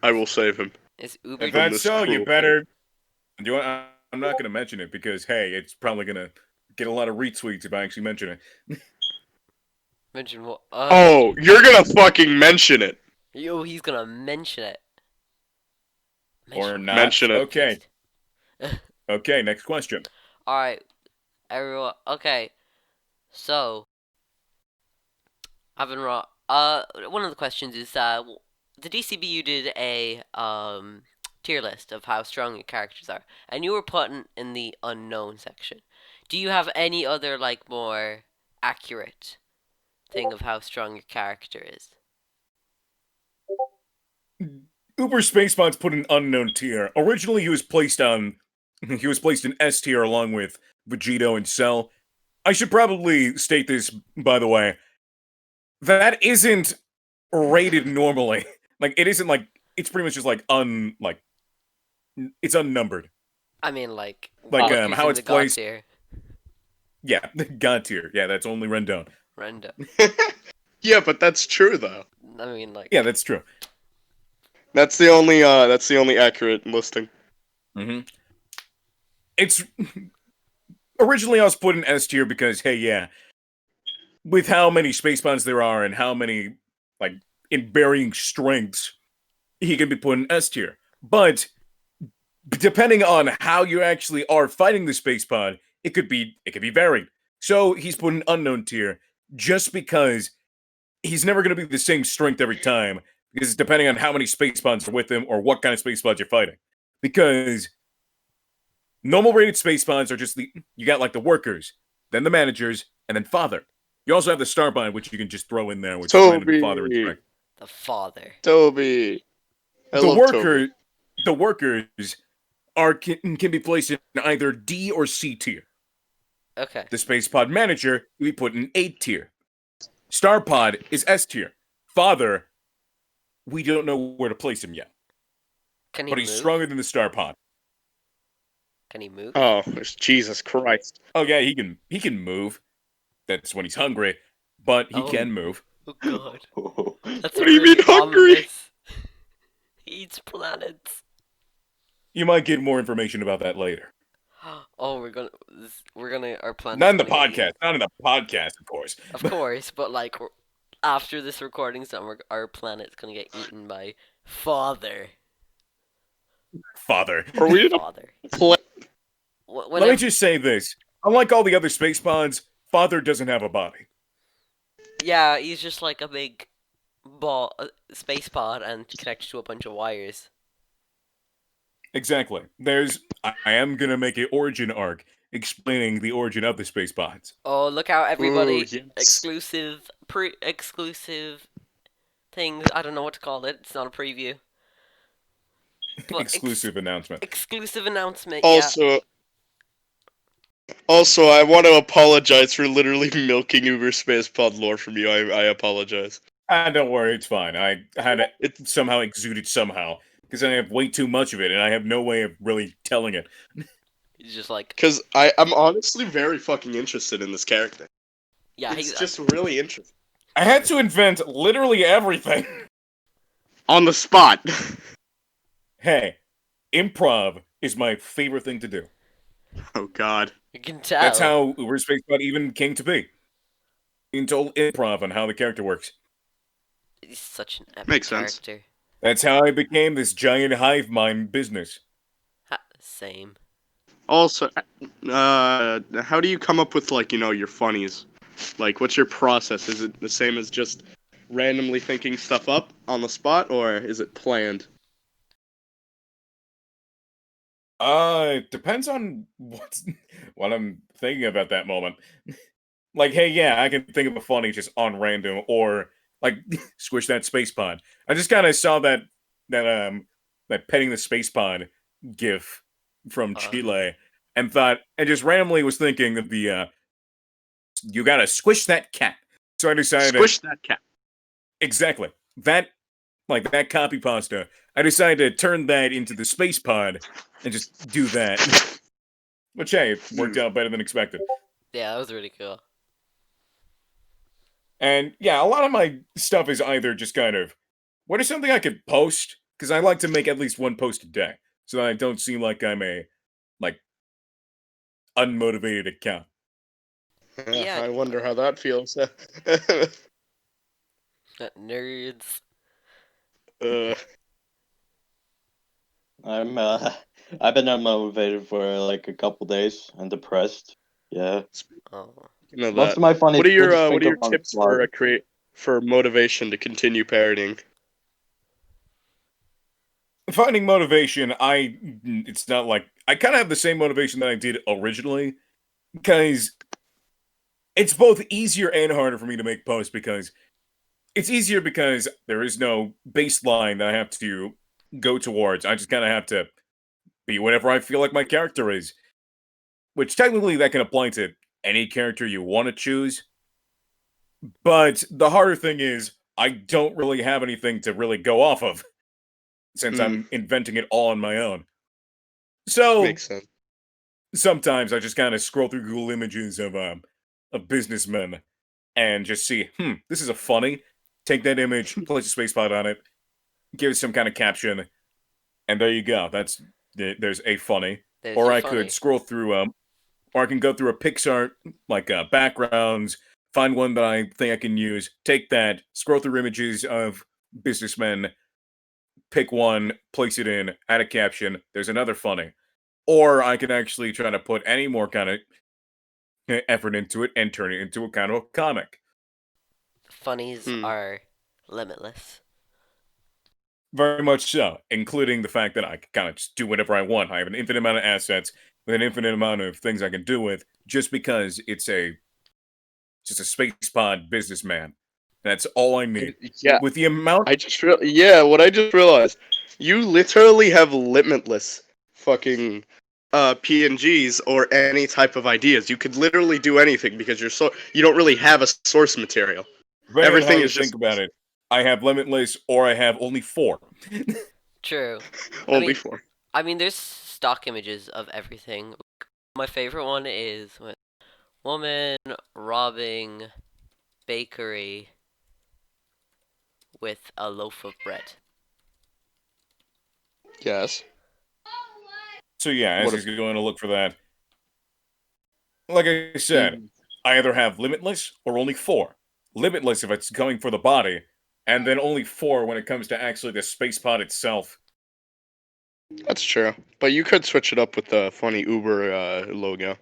I will save him. Is Uber If that's this so, you cruel better. Do you want, I'm not going to mention it because hey, it's probably going to get a lot of retweets if I actually mention it. Mention what? Oh, you're gonna fucking mention it. Yo, he's gonna mention it. Or what? not. Mention it. Okay. Okay, next question. Alright, everyone. Okay, so I've one of the questions is the DCBU did a tier list of how strong your characters are, and you were put in the unknown section. Do you have any other like more accurate thing of how strong your character is? Uber Spacebot's put an unknown tier. Originally, he was placed in S tier along with Vegito and Cell. I should probably state this, by the way. That isn't rated normally. Like, it isn't like, it's pretty much just like, it's unnumbered. I mean, like How it's placed. Tier. Yeah, the God tier. Yeah, that's only Rendon. Random. Yeah, but that's true though. I mean, like. Yeah, that's true. That's the only accurate listing. Mm-hmm. It's originally I was put in S tier because, hey, yeah, with how many space bonds there are and how many, like, in varying strengths, he can be put in S tier. But depending on how you actually are fighting the space pod, it could be varied. So he's put in unknown tier just because he's never going to be the same strength every time, because depending on how many space pods are with him or what kind of space pods you're fighting. Because normal rated space pods are just you got like the workers, then the managers, and then father. You also have the star bond, which you can just throw in there, which is random father and strength. The father. Toby. The workers can be placed in either D or C tier. Okay. The space pod manager can be put in A tier. Star pod is S tier. Father, we don't know where to place him yet. Can he But move? he's stronger than the star pod. Can he move? Oh, Jesus Christ. Oh yeah, he can move. That's when he's hungry, but he Oh. can move. Oh god. That's What do you mean hungry? ominous. He eats planets. You might get more information about that later. Oh, our planet. Not in the podcast. Not in the podcast, of course. Of course, but like after this recording's done, our planet's gonna get eaten by Father. Father. Are we in a Father. play? Let me just say this. Unlike all the other space pods, Father doesn't have a body. Yeah, he's just like a big space pod and connected to a bunch of wires. Exactly. I am gonna make an origin arc explaining the origin of the space pods. Oh, look out, everybody! Ooh, yes. Exclusive things. I don't know what to call it. It's not a preview. But Exclusive announcement. Exclusive announcement. Also, I want to apologize for literally milking Uber Space Pod lore from you. I apologize. Don't worry, it's fine. I had it somehow exuded somehow because I have way too much of it, and I have no way of really telling it. He's just like. Because I'm honestly very fucking interested in this character. Yeah, It's just really interesting. I had to invent literally everything. On the spot. Hey, improv is my favorite thing to do. Oh god. You can tell. That's how Uber Space Pod even came to be. Being told improv on how the character works. He's such an epic Makes sense. character. That's how I became this giant hive mind business. Same. Also, how do you come up with, like, your funnies? Like, what's your process? Is it the same as just randomly thinking stuff up on the spot, or is it planned? It depends on what I'm thinking about that moment. Like, hey, yeah, I can think of a funny just on random, or like squish that space pod. I just kind of saw that petting the space pod gif from Chile, and just randomly was thinking of the you gotta squish that cat. So I decided Squish that cat. Exactly. That copy pasta. I decided to turn that into the space pod and just do that. Which, hey, it worked out better than expected. Yeah, that was really cool. And yeah, a lot of my stuff is either just kind of, what is something I could post? Because I like to make at least one post a day, so that I don't seem like I'm a, unmotivated account. Yeah. I wonder how that feels. Nerds. I'm I've been unmotivated for like a couple days and depressed. Yeah. Oh. You know Most that. of my funny What are we'll just your think of on the tips spot. for for motivation to continue parroting? Finding motivation, it's not like I kind of have the same motivation that I did originally, because it's both easier and harder for me to make posts, because it's easier because there is no baseline that I have to go towards. I just kind of have to be whatever I feel like my character is, which technically that can apply to any character you want to choose. But the harder thing is, I don't really have anything to really go off of since Hmm, I'm inventing it all on my own. So makes sense. sometimes I just kind of scroll through Google Images of businessmen and just see, this is a funny. Take that image, place a space pod on it, give it some kind of caption, and there you go. There's a funny. There's Or your I could funny. scroll through or I can go through a Pixar like backgrounds, find one that I think I can use, take that, scroll through images of businessmen, pick one, place it in, add a caption. There's another funny. Or I can actually try to put any more kind of effort into it and turn it into a kind of a comic. Funnies Hmm. are limitless. Very much so, including the fact that I can kind of just do whatever I want. I have an infinite amount of assets with an infinite amount of things I can do with, just because it's just a space pod businessman. That's all I need. Yeah, With the amount, what I just realized, you literally have limitless fucking PNGs or any type of ideas. You could literally do anything because you don't really have a source material. depending on how Everything you is think just about it, I have limitless or I have only 4. True. only mean- for. I mean, there's stock images of everything. My favorite one is woman robbing bakery with a loaf of bread. Yes. So yeah, as What he's a- going to look for that, like I said, Hmm. I either have limitless or only 4. Limitless if it's going for the body, and then only 4 when it comes to actually the space pod itself. That's true. But you could switch it up with the funny Uber logo,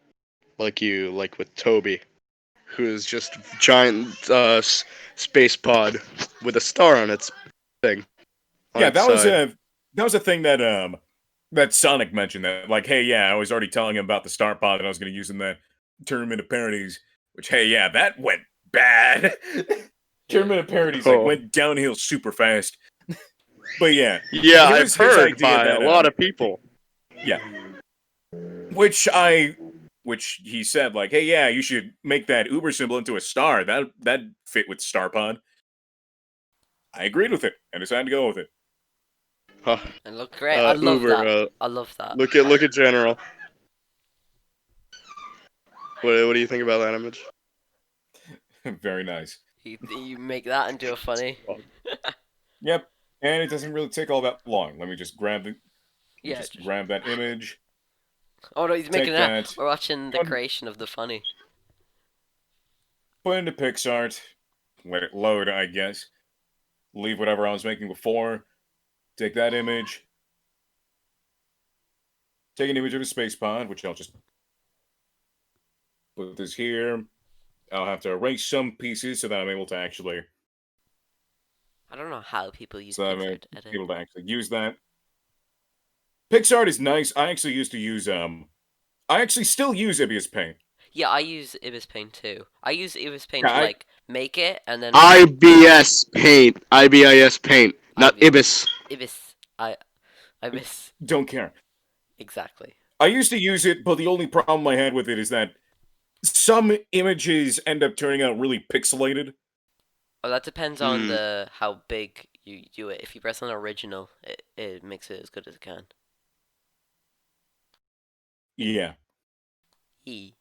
like with Toby, who is just giant space pod with a star on its thing on Yeah, its that was side. a thing that Sonic mentioned, that like, hey, yeah, I was already telling him about the star pod that I was going to use in that tournament of parodies. Which, hey, yeah, that went bad. Tournament of parodies like Oh. went downhill super fast. But yeah, Yeah, it I've was his heard idea by that a lot of people. yeah, which he said like, hey, yeah, you should make that Uber symbol into a star. That fit with Starpod. I agreed with it and decided to go with it. Huh. And look great. I love Uber. that. I love that. Look at General. What do you think about that image? Very nice. You make that into a funny. Yep, and it doesn't really take all that long. Let me just Yeah. grab that image. Oh no, he's Take making that. that. We're watching the Um, creation of the funny. Put into PixArt. Let it load, I guess. Leave whatever I was making before. Take that image. Take an image of a space pod, which I'll just put this here. I'll have to erase some pieces so that I'm able to actually I don't know how people use so that I'm Pixar to edit. able to actually use that. PixArt is nice. I actually used to use I actually still use Ibius Paint. Yeah, I use Ibis Paint too. I use Ibis Paint Yeah, to like make it and then IBS Paint. IBIS Paint. Not IB Ibis. Ibis. I miss don't care. exactly. I used to use it, but the only problem I had with it is that some images end up turning out really pixelated. Oh, that depends on Hmm. the how big you do it. If you press on original, it makes it as good as it can. Yeah. E.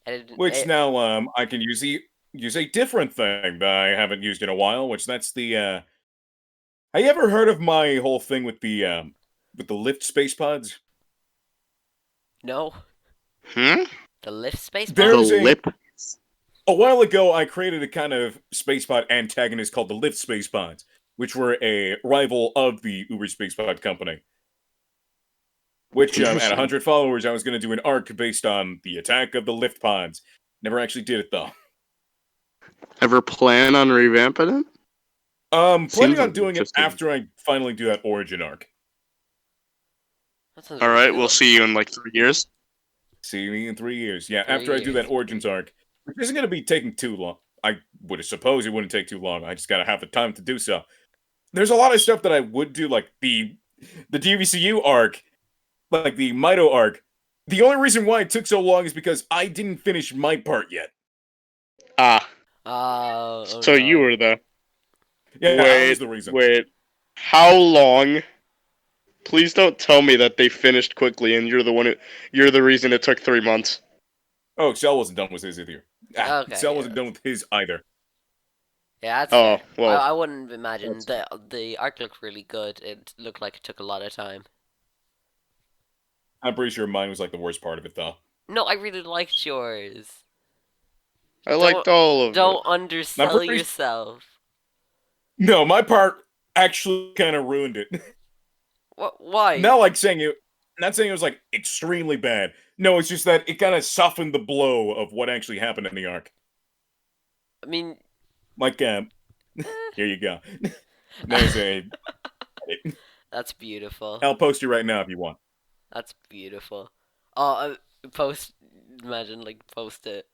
Edit, Which now I can use a different thing that I haven't used in a while, which that's the have you ever heard of my whole thing with the lift space pods? no, Hmm? the lift space The There's pod. a lip a while ago, I created a kind of spacebot antagonist called the Lift Spacebots, which were a rival of the Uber Spacebot company. Which, at 100 followers, I was going to do an arc based on the attack of the Lift Pods. Never actually did it, though. Ever plan on revamping it? Planning on like doing it interesting. after I finally do that origin arc. That sounds All right, really we'll cool. see you in like 3 years. See me in 3 years. Yeah, 3 after I do that years. origins arc, which isn't going to be taking too long. I would suppose it wouldn't take too long. I just got to have the time to do so. There's a lot of stuff that I would do, like the DVCU arc, like the Mito arc. The only reason why it took so long is because I didn't finish my part yet. Ah, Oh, so no. you were the. Yeah, that was the reason. Wait. How long? Please don't tell me that they finished quickly and you're the reason it took 3 months. Oh, Cell wasn't done with his either. Okay, Cell yeah, wasn't done with his either. Yeah, that's Oh, fair. well, I wouldn't imagine the arc looked really good. It looked like it took a lot of time. I'm pretty sure mine was like the worst part of it, though. No, I really liked yours. I liked all of Don't it. undersell pretty- yourself. No, my part actually kind of ruined it. What? Why? Not saying it was like extremely bad. No, it's just that it kind of softened the blow of what actually happened in the arc. I mean, Like, here you go. There's a. that's beautiful. I'll post you right now if you want. That's beautiful. Oh, imagine post it.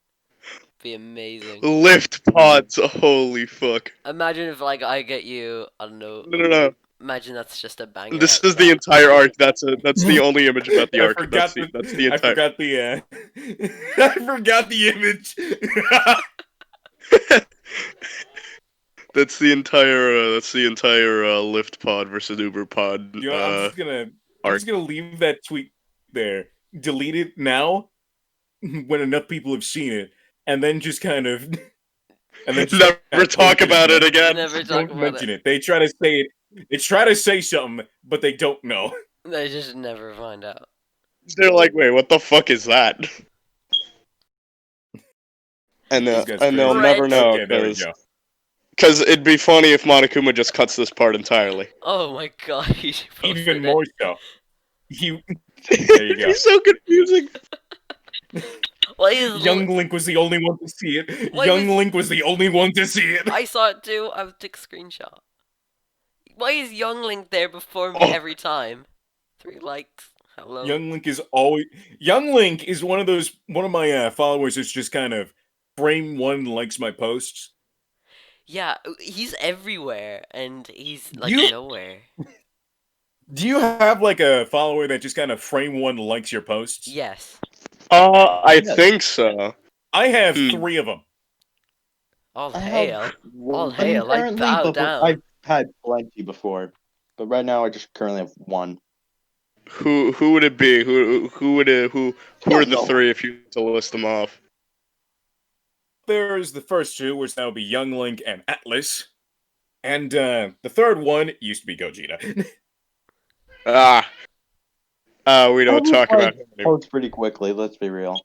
Be amazing. Lift pods, holy fuck. Imagine if I get you, I don't know. No. Imagine that's just a banger. This is the entire arc. That's the only image about the arc. That's the I entire. forgot the. I forgot the image. That's the entire Lift pod versus Uber pod. You know, I'm just gonna leave that tweet there. Delete it now, when enough people have seen it, and then just kind of, and then just Never talk about it again. Never talk don't about mention it. it. They try to say it. They try to say something, but they don't know. They just never find out. They're like, wait, what the fuck is that? And These guys they'll crazy. never know Okay, there we go. because it'd be funny if Monokuma just cuts this part entirely. Oh my god, he posted Even it. more so. There you go. He's so confusing. Why is Young Link was the only one to see it. Why Young was- Link was the only one to see it. I saw it too. I would take a screenshot. Why is Young Link there before me Oh. every time? 3 likes. Hello. Young Link is one of my followers that's just kind of frame one likes my posts. Yeah, he's everywhere and he's You- nowhere. Do you have like a follower that just kind of frame one likes your posts? Yes. I Yes. think so. I have Hmm. 3 of them. All I hail. have All one hail, I currently, bow but down. I've had plenty before. But right now, I just currently have one. Who would it be? Who are the No. 3 if you had to list them off? There's the first 2, which that would be Young Link and Atlas. And the third one used to be Gogeta. We don't talk about him anymore. Posts pretty quickly. Let's be real.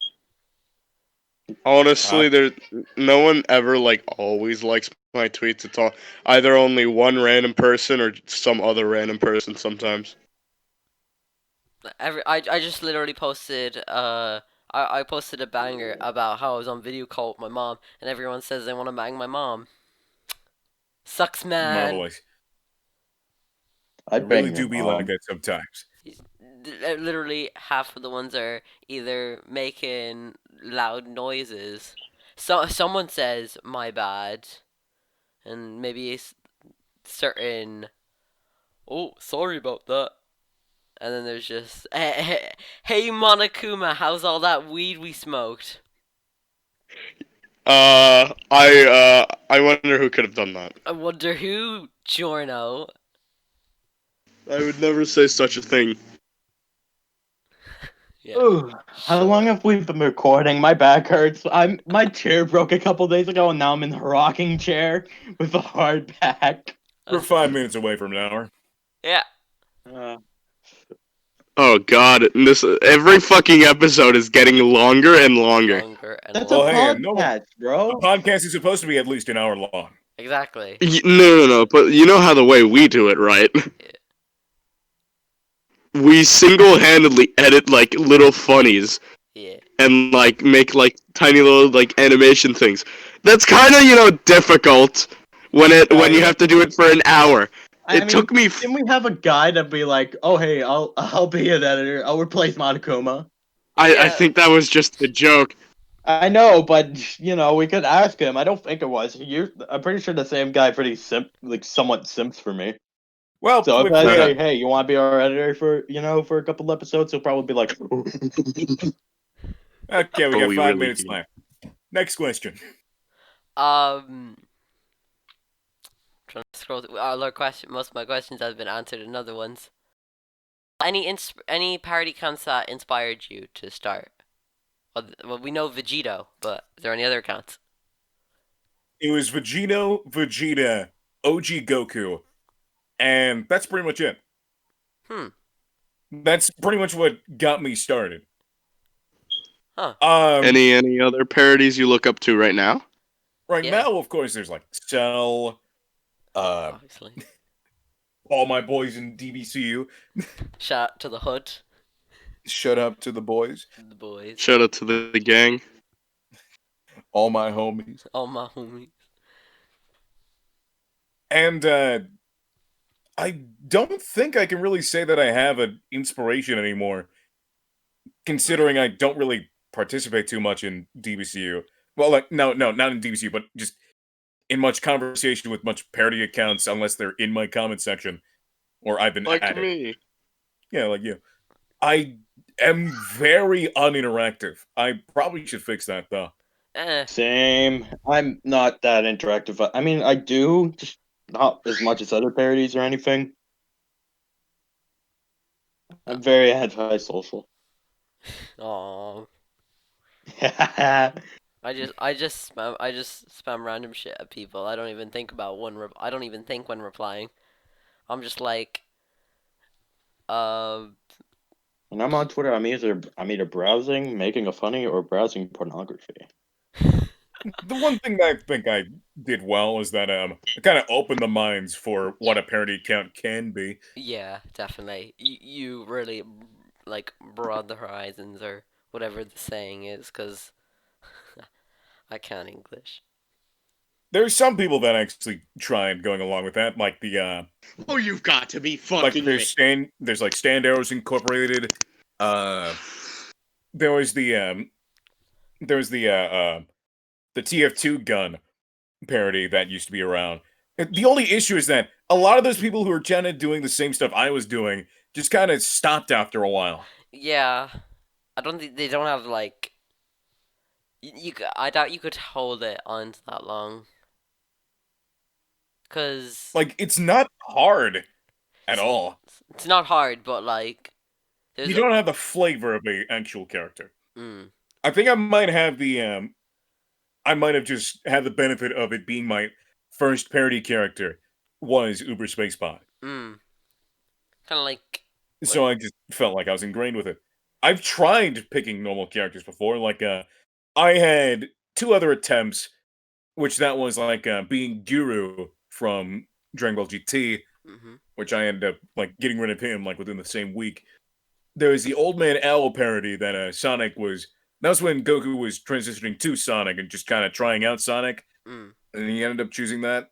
Honestly, there's no one ever always likes my tweets at all. Either only one random person or some other random person sometimes. I just literally posted I posted a banger about how I was on video call with my mom and everyone says they want to bang my mom. Sucks, man. Marvelous. I It really bang do your be mom. like that sometimes. Literally half of the ones are either making loud noises. Someone says my bad, and maybe it's certain. Oh, sorry about that. And then there's just hey Monokuma, how's all that weed we smoked? I wonder who could have done that. I wonder who, Giorno. I would never say such a thing. Yeah. Ooh, how long have we been recording? My back hurts. My chair broke a couple days ago, and now I'm in the rocking chair with a hard back. We're 5 minutes away from an hour. Yeah. Oh god, every fucking episode is getting longer and longer. and That's Well, a hey, no, podcast, a bro. podcast is supposed to be at least an hour long. exactly. No. But you know how the way we do it, right? Yeah. We single-handedly edit like little funnies Yeah. and like make like tiny little like animation things. That's kind of difficult when you have to do it for an hour. It took me. Didn't we have a guy to be like, "Oh, hey, I'll be an editor. I'll replace Monokuma." I Yeah. think that was just a joke. I know, but we could ask him. I don't think it was. I'm pretty sure the same guy somewhat simps for me. Well, So if with I the, say, "Hey, you want to be our editor for a couple episodes?" He'll probably be like, okay, we Oh, got we 5 really minutes do. left. Next question. Trying to scroll through other question. Most of my questions have been answered in other ones. Any parody accounts that inspired you to start? Well, we know Vegito, but is there any other accounts? It was Vegeta, OG Goku, and that's pretty much it. Hmm. That's pretty much what got me started. Huh. Any other parodies you look up to right now? Right Yeah. now, of course, there's like Cell, Obviously. all my boys in DBCU. Shout out to the hood, Shut up to the boys. the boys, Shout out to the gang. All my homies. all my homies. And I don't think I can really say that I have an inspiration anymore, considering I don't really participate too much in DBCU. Well, like, no, not in DBCU, but just in much conversation with much parody accounts, unless they're in my comment section or I've been Like added. me. Yeah, like you. I am very uninteractive. I probably should fix that, though. "Same. I'm not that interactive. I mean, I do, just not as much as other parodies or anything. I'm very antisocial." Aww. Yeah, I just spam random shit at people. I don't even think about I don't even think when replying. I'm just like, when I'm on Twitter, I'm either browsing, making a funny, or browsing pornography. The one thing that I think I did well is that I kind of opened the minds for what a parody account can be. yeah, definitely. You really like broad the horizons or whatever the saying is, cause I can't English. There's some people that actually tried going along with that, like the Oh, you've got to be like fucking me. there's like Stand Arrows Incorporated. There was the TF2 gun parody that used to be around. The only issue is that a lot of those people who were kind of doing the same stuff I was doing just kind of stopped after a while. Yeah, I don't think they don't have like. I doubt you could hold it on that long. Cause Like, it's not hard at all. it's not hard, but like there's You don't have the flavor of a actual character. mm, I think I might have I might have just had the benefit of it being my first parody character was Uber Spacepod. kind of like So I just felt like I was ingrained with it. I've tried picking normal characters before. Like, I had 2 other attempts, which that was like being Guru from Dragon Ball GT, mm-hmm. which I ended up like getting rid of him like within the same week. There was the Old Man Owl parody that Sonic was. That was when Goku was transitioning to Sonic and just kind of trying out Sonic, Mm. and he ended up choosing that.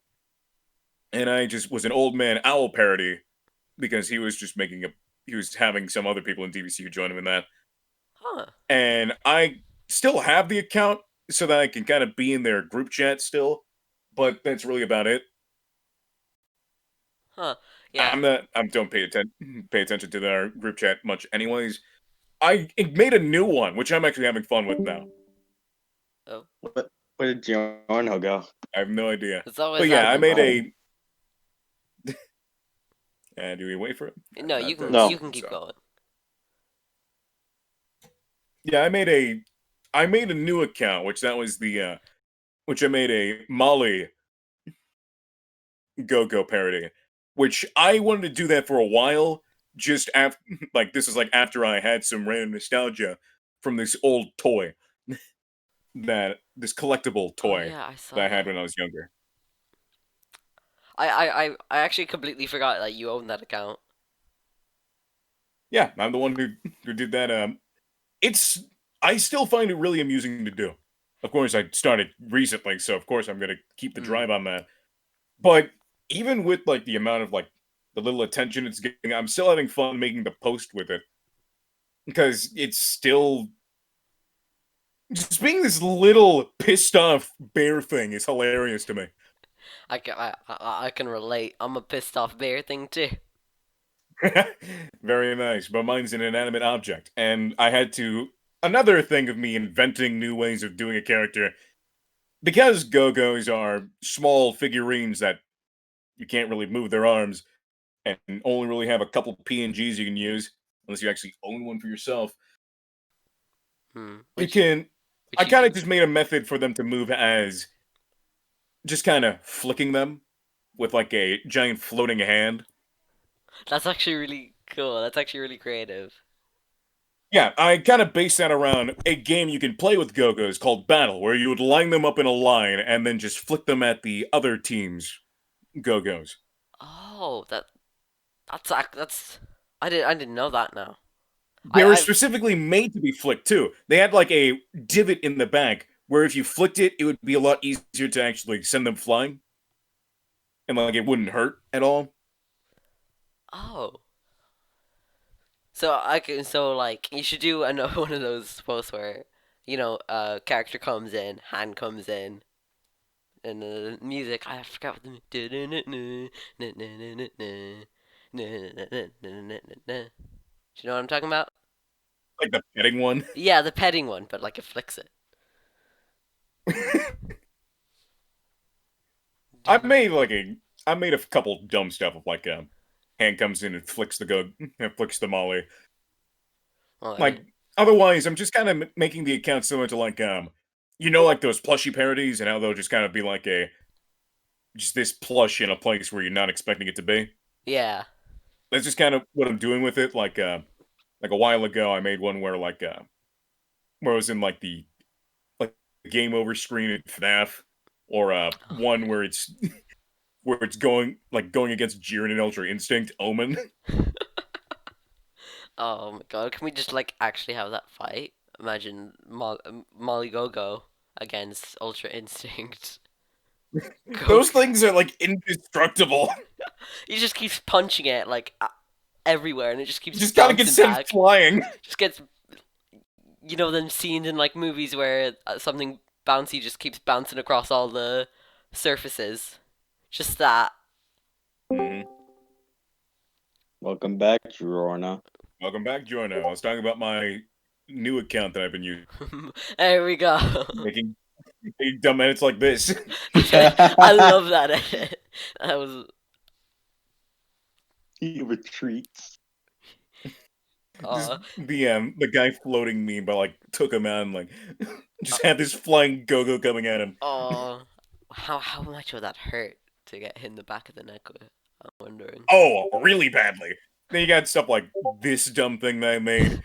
And I just was an Old Man Owl parody because he was just he was having some other people in DVC join him in that. Huh. And I still have the account so that I can kind of be in their group chat still, but that's really about it. Huh. Yeah. I don't pay attention to their group chat much anyways. I made a new one, which I'm actually having fun with now. Oh. Where did Giorno go? I have no idea. It's always But yeah, that I made one. do we wait for it? No, you can No. you can keep going. Yeah, I made a new account, which that was the which I made a Molly Go-Go parody, which I wanted to do that for a while, just after, like, this is like after I had some random nostalgia from this old toy this collectible Oh toy yeah, I saw that I had that. when I was younger. I actually completely forgot that you owned that account. Yeah, I'm the one who did that. It's I still find it really amusing to do. Of course, I started recently, so of course I'm gonna keep the drive on that. But even with like the amount of like the little attention it's getting, I'm still having fun making the post with it because it's still just being this little pissed off bear thing is hilarious to me. I can relate. I'm a pissed off bear thing too. Very nice, but mine's an inanimate object, and I had to another thing of me inventing new ways of doing a character because go-go's are small figurines that you can't really move their arms and only really have a couple PNGs you can use unless you actually own one for yourself. Hmm. You can Which I you kind do. of just made a method for them to move as just kind of flicking them with like a giant floating hand. That's actually really cool. That's actually really creative. Yeah, I kind of based that around a game you can play with Go-Go's called Battle, where you would line them up in a line and then just flick them at the other team's Go-Go's. Oh, that's I didn't know that now. They were I've specifically made to be flicked too. They had like a divot in the back where if you flicked it, it would be a lot easier to actually send them flying, and like it wouldn't hurt at all. oh. So I can so like you should do another one of those posts where character comes in, hand comes in, and the music I forgot what the do you know what I'm talking about? Like the petting one. Yeah, the petting one, but like it flicks it. I made like a I made a couple dumb stuff of like hand comes in and flicks the go and flicks the molly. Well, I Like mean, otherwise, I'm just kind of making the account similar to like like those plushie parodies and how they'll just kind of be like a just this plush in a place where you're not expecting it to be. yeah. That's just kind of what I'm doing with it. Like a while ago, I made one where I was in like the game over screen in FNAF, or one where it's where it's going against Jiren and Ultra Instinct Omen. Oh my god, can we just like actually have that fight? Imagine Molly Go against Ultra Instinct. Those Goku. things are like indestructible. He just keeps punching it like everywhere, and it just keeps Just gotta get bouncing sent back. flying. Just gets, them scenes in like movies where something bouncy just keeps bouncing across all the surfaces. Just that. Mhm. Welcome back, Jorna. Welcome back, Jorno. I was talking about my new account that I've been using, There we go. making dumb edits like this. I love that edit. That was. He retreats. Just Uh, the guy floating meme, but like took him out and like just had this flying go-go coming at him. oh, how much would that hurt to get hit in the back of the neck with? I'm wondering. Oh, really badly. Then you got stuff like this dumb thing that I made.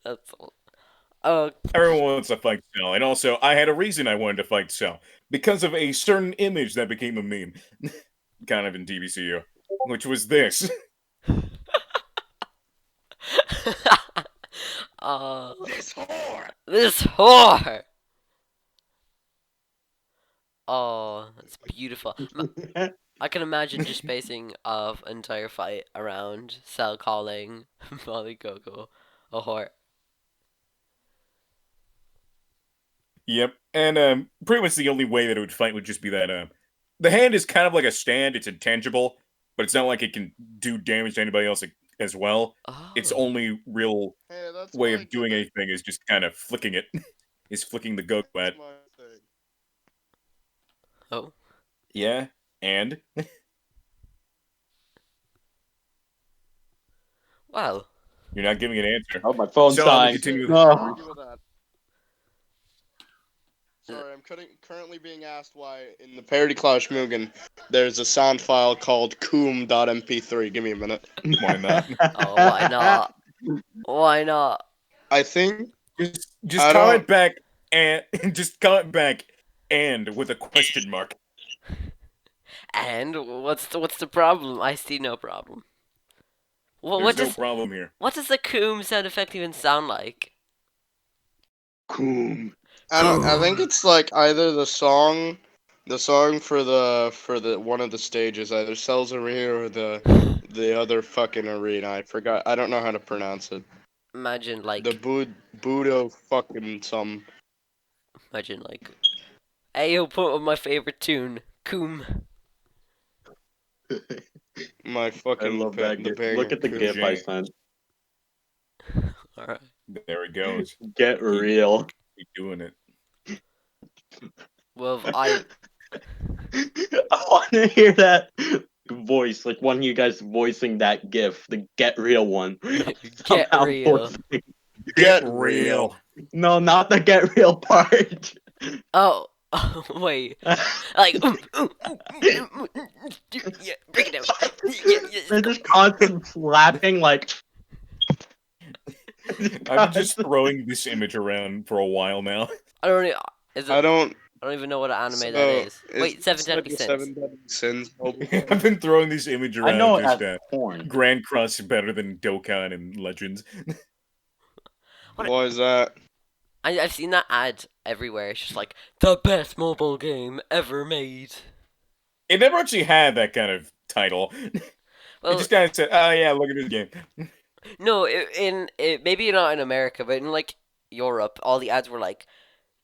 That's all. Oh, Everyone wants to fight Cell, and also I had a reason I wanted to fight Cell because of a certain image that became a meme, kind of in DBCU, which was this. This whore. This whore. Oh, that's beautiful. I can imagine just basing of entire fight around Cell calling Molly Coco a whore. Yep, and pretty much the only way that it would fight would just be that the hand is kind of like a stand; it's intangible, but it's not like it can do damage to anybody else as well. Its Oh, only real Hey, that's way my of doing gimmick. anything is just kind of flicking it, is flicking the go at. That's my thing. oh, Yeah, and well. you're not giving an answer. Oh, my phone's So I'm gonna dying. continue. Can't No. argue with that. Sorry, I'm currently being asked why in the parody Klaus Mugen there's a sound file called coom.mp3. Give me a minute. Why not? Oh, why not? Why not? I think Just I comment don't- back and just comment back and with a question mark. And what's the problem? I see no problem. Well, There's no problem here. what does the coom sound effect even sound like? Coom. I think it's like either the song for the one of the stages, either Cells Arena or the other fucking arena. I forgot. I don't know how to pronounce it. Imagine like The Budo fucking some. imagine like, hey, yo, put on my favorite tune, coom. My I fucking love that the GIF. bang Look of at the Coom. GIF I Jay. sent. All right. There it goes. Get real. Keep doing it. Well, I I want to hear that voice, like one of you guys voicing that GIF, the get real one. Get Somehow real. voicing- Get real. No, not the get real part. Oh, wait. Like, yeah, break it down. They're just constant slapping, like. I've been just throwing this image around for a while now. I don't know. Is it? I don't. I don't even know what anime So, that is. Wait, this Seven like Deadly the Sins. Seven Deadly Sins mobile game? I've been throwing this image I around. know it Just as porn. Grand Cross is better than Dokkan and Legends. What? Why is that? I've seen that ad everywhere. It's just like the best mobile game ever made. It never actually had that kind of title. Well, It just kind of said, "Oh yeah, look at this game." no, maybe not in America, but in like Europe, all the ads were like,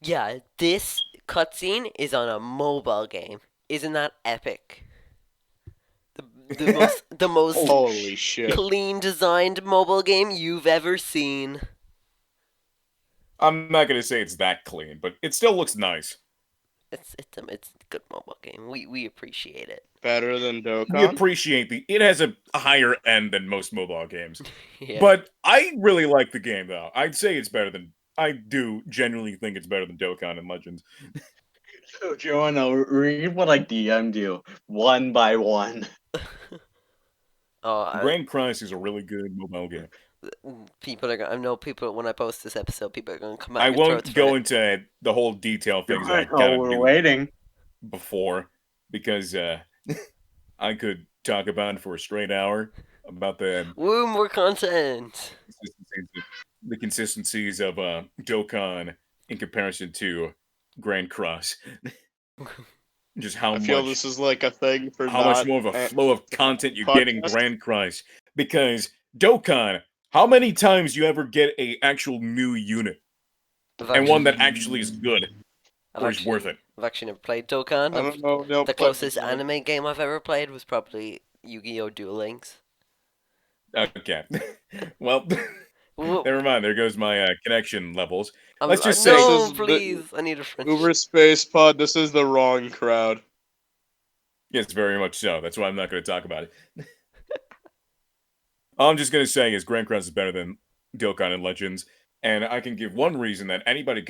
"Yeah, this cutscene is on a mobile game. Isn't that epic?" The most Holy shit! clean designed mobile game you've ever seen. I'm not gonna say it's that clean, but it still looks nice. It's a good mobile game. We appreciate it. Better than We Dokkan. appreciate it has a higher end than most mobile games. Yeah. But I really like the game though. I'd say it's better than I do genuinely think it's better than Dokkan and Legends. So, Joanna, read what I DM'd you one by one. Oh, Grand Cross is a really good mobile game. people are gonna. I know people when I post this episode, people are gonna come at I your throats won't for go it. into the whole detail things I Oh, kind we're of knew waiting. before because I could talk about it for a straight hour about Woo, more content. consistencies of Dokkan in comparison to Grand Cross. Just how I feel much this is like a thing for how much more of a flow of content you get in podcast. Grand Cross. Because Dokkan, how many times you ever get a actual new unit and one that actually is good or is worth it? I've actually never played Dokkan. I don't know. Don't The play closest the game. anime game I've ever played was probably Yu-Gi-Oh! Duel Links. Okay. Well, Whoa, never mind. There goes my connection levels. I'm, Let's just no, say- This is the- please, I need a friend. Uber Space Pod. This is the wrong crowd. Yes, very much so. That's why I'm not going to talk about it. All I'm just going to say is Grand Cross is better than Dokkan and Legends, and I can give one reason that anybody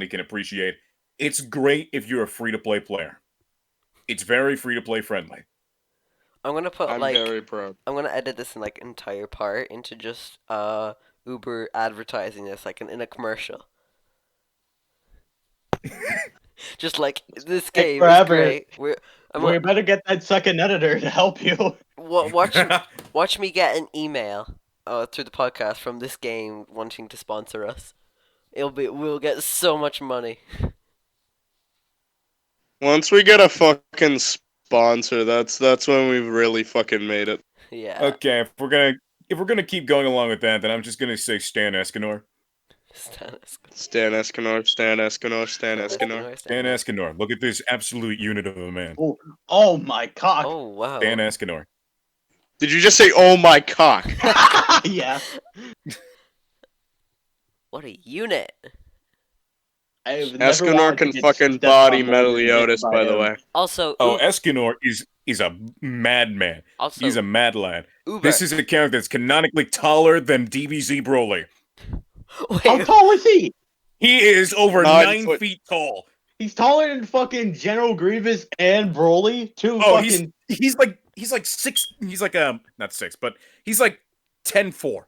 can appreciate. It's great if you're a free-to-play player. It's very free-to-play friendly. I'm gonna put I'm like very proud. I'm gonna edit this in like entire part into just Uber advertising this like in a commercial. Just like this Take game is forever. great. We better get that second editor to help you. Watch me get an email through the podcast from this game wanting to sponsor us. We'll get so much money. Once we get a fucking sponsor, that's when we've really fucking made it. Yeah. Okay, if we're gonna keep going along with that, then I'm just gonna say Stan Escanor. Stan Stan Escanor, Stan Escanor, Stan Escanor. Stan Escanor. Look at this absolute unit of a man. Oh my cock. Oh wow. Stan Escanor. Did you just say, "Oh my cock"? Yeah. What a unit. I've never Escanor wanted to can get fucking stepped body on more than Meliodas, by by the him. way. Also, Oh, Escanor is a madman. also He's a mad lad. Uber. This is a character that's canonically taller than DBZ Broly. How Wait, tall is he? He is over 9 9 feet tall. He's taller than fucking General Grievous and Broly. Two Oh, fucking. he's like 6. He's like not 6, but he's like 10'4".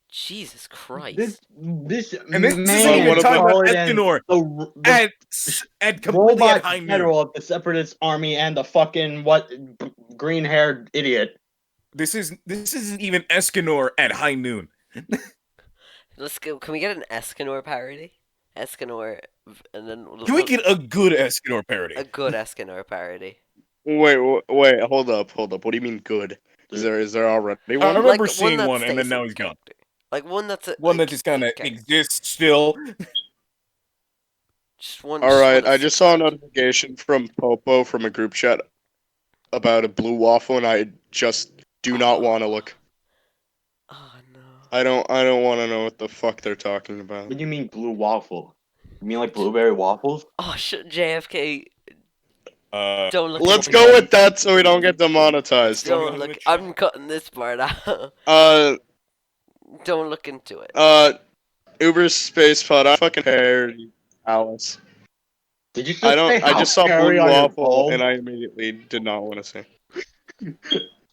Jesus Christ. This And this man isn't even what talking about about calling Escanor at completely robot at high noon. general of the Separatist army and the fucking green-haired idiot. This isn't even Escanor at high noon. Let's go. Can we get an Escanor parody? Escanor, and then Can we get a good Escanor parody? a good Escanor parody? Wait, hold up. What do you mean good? Is there already I one? remember Like, seeing that one, and then stays now in he's gone. character. Like one that's One that like, just kind of in character. exists still. Just one. All right, one I just saw a that's- notification from Popo from a group chat about a blue waffle, and I just do not want to look. Oh no. I don't want to know what the fuck they're talking about. What do you mean blue waffle? You mean like blueberry waffles? Oh shit, JFK. Uh, Don't look. Let's into go it. with that so we don't get demonetized. Tell me Don't how look. much- I'm cutting this part out. Don't look into it. Uber Space Pod, I fucking parody Alice. Did you just I don't. say I how just saw hairy blue on your waffle, balls? and I immediately did not want to say.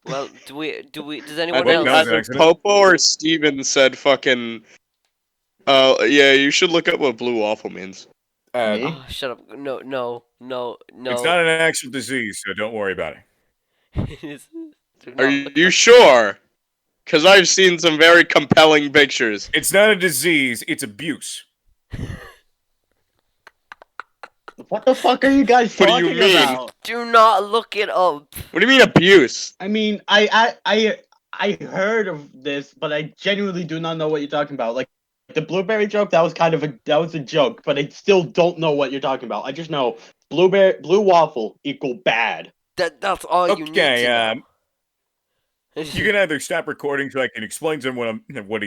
Well, does I anyone Wait, think no, else? it's an either accident. Popo or Steven said fucking. Yeah, you should look up what blue waffle means. Me? Oh, shut up! No. It's not an actual disease, so don't worry about it. Do Are not look you up- sure? Because I've seen some very compelling pictures. It's not a disease, it's abuse. What the fuck are you guys What do you talking mean? about? Do not look it up. What do you mean abuse? I mean, I heard of this, but I genuinely do not know what you're talking about. Like the blueberry joke, that was a joke, but I still don't know what you're talking about. I just know blue waffle equal bad. That's all you need Okay, to know. you can either stop recording so I can explain to him what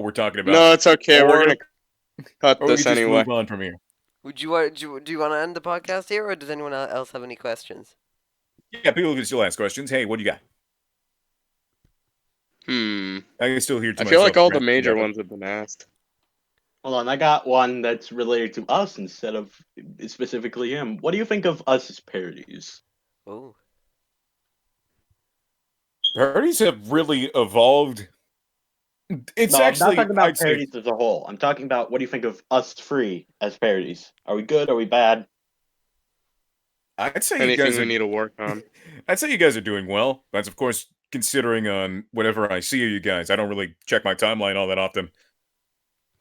we're talking about. No, it's okay. We're Or- gonna cut Or we this can just anyway. move on from here. Would you want? Do you want to end the podcast here, or does anyone else have any questions? Yeah, people can still ask questions. Hey, what do you got? I can still hear to I feel like myself all the ranting major about it. ones have been asked. Hold on, I got one that's related to us instead of specifically him. What do you think of us as parodies? Oh, Parodies have really evolved. It's No, actually I'm not talking about I'd say- parodies as a whole. I'm talking about what do you think of us three as parodies? Are we good? Are we bad? I'd say you Anything guys we are. need to work on. I'd say you guys are doing well. That's of course considering on whatever I see of you guys. I don't really check my timeline all that often.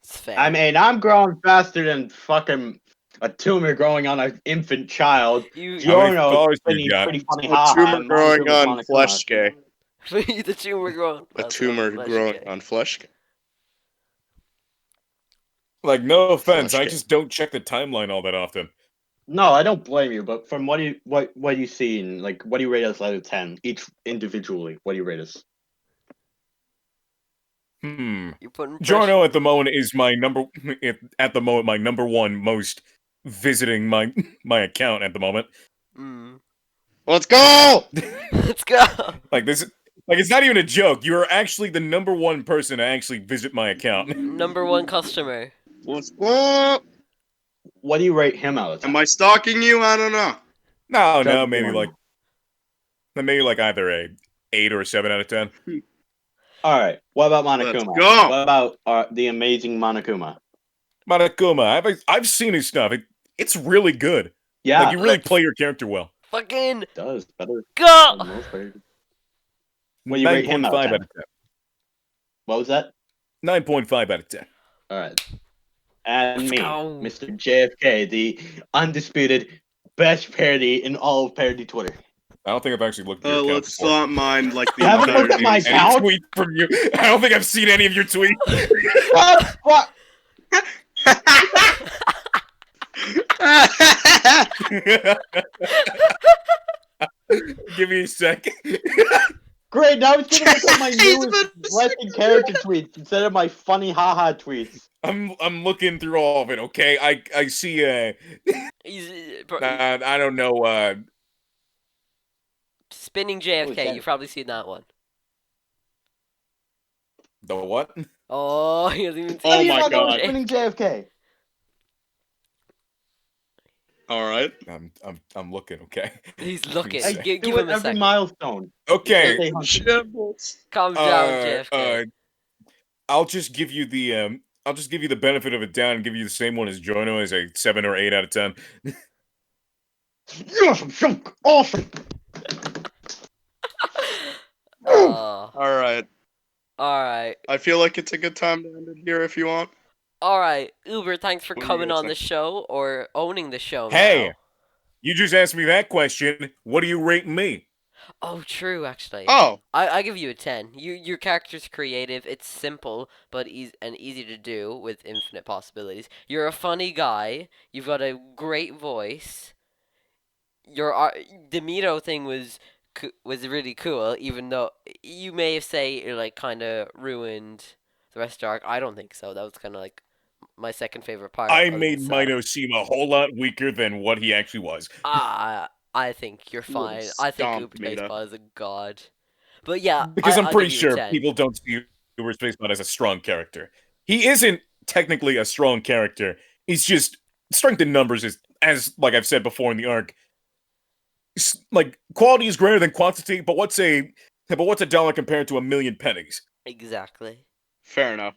it's fair. I mean, I'm growing faster than fucking a tumor growing on an infant child. you How many Giorno, followers do you pretty got? funny. A tumor growing on flesh gay. the tumor growing. A That's tumor flesh growing gay. on flesh. Like, no offense, I Flush just don't check the timeline all that often. No, I don't blame you, but from what you seen, like what do you rate us out of 10? Each individually, what do you rate us? Hmm. You're putting pressure. Giorno at the moment is my my number one most visiting my account at the moment. Mm. Let's go! Let's go. Like this, like it's not even a joke. You are actually the number one person to actually visit my account. Number one customer. Let's go! What do you rate him out of 10? Am I stalking you? I don't know. No, Just maybe Giorno. like either a 8 or a 7 out of 10. All right. What about Monokuma? Let's go! What about the amazing Monokuma? Monokuma, I've seen his stuff. It's really good. Yeah, Like you really let's- play your character well. Fucking it does better go. than most parodies. What do you rate him 9.5 out of out 10? of 10. What was that? 9.5 out of 10. All right. And Let's me, go. Mr. JFK, the undisputed best parody in all of parody Twitter. I don't think I've actually looked at your account Let's before. not mind like the You haven't looked at my entire Any account? tweet from you? I don't think I've seen any of your tweets. What? Give me a second. Great, now it's gonna look at my He's newest about to blessing character tweets instead of my funny haha tweets. I'm looking through all of it. Okay, I see. He's I don't know. spinning Oh, JFK. shit. You've probably seen that one. The what? Oh, he hasn't even seen Oh How do you my not know God. it's winning JFK? All right. I'm looking. Okay. He's looking. I Give Do him it a every second. milestone. Okay. Stay hungry. Shambles. Calm down, Uh, JFK. I'll just give you the benefit of a doubt and give you the same one as Jono as a 7 or 8 out of 10. Awesome, awesome. Oh, All right. all right. I feel like it's a good time to end it here if you want. All right, Uber, thanks for What are you coming gonna on the say? show or owning the show Hey! now. You just asked me that question. What do you rate me? Oh, true, actually. Oh, I give you a 10. Your character's creative. It's simple but easy to do with infinite possibilities. You're a funny guy. You've got a great voice. The Mito thing was really cool, even though you may say it like kind of ruined the rest of the arc. I don't think so. That was kind of like my second favorite part. I other than made Cell. Mito seem a whole lot weaker than what he actually was. I think you're You would've fine. I think stomped Uber Mita. Baseball is a god. But yeah, Because I'm I'll pretty give you a sure 10. people don't see Uber Spaceman as a strong character. He isn't technically a strong character. He's just strength in numbers is, as like I've said before in the arc, like quality is greater than quantity. But what's a dollar compared to a million pennies? Exactly. fair enough.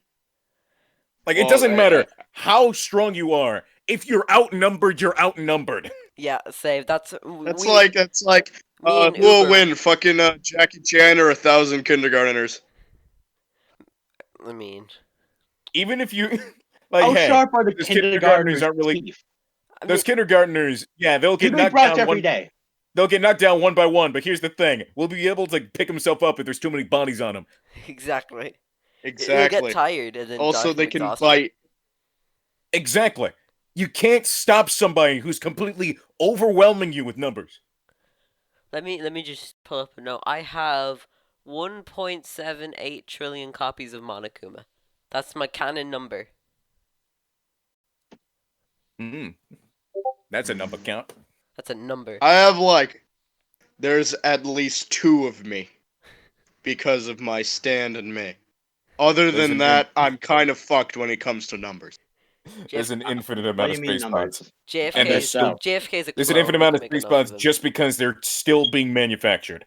Like Well, it doesn't I- matter how strong you are. If you're outnumbered, you're outnumbered. Yeah, save. That's That's we. like Me and who will Uber. win? Fucking Jackie Chan or 1,000 kindergarteners? I mean, Even if you like, How hey, sharp are the those kindergartners' aren't really teeth? those kindergartners. Yeah, they'll You get do knocked brush down every one. day. They'll get knocked down one by one. But here's the thing: we'll be able to pick himself up if there's too many bodies on him. exactly. He'll get Exactly. tired and then die Also, from they can exhaustion. bite. Exactly. You can't stop somebody who's completely overwhelming you with numbers. Let me just pull up a note. I have 1.78 trillion copies of Monokuma. That's my canon number. That's a number count. That's a number. I have there's at least 2 of me because of my stand and me. Other There's than an that, I'm kind of fucked when it comes to numbers. There's an infinite What amount do of you mean space pods. numbers? JFK And is there's JFK's a There's an clone. infinite We amount can of make space enough pods of him. just because they're still being manufactured.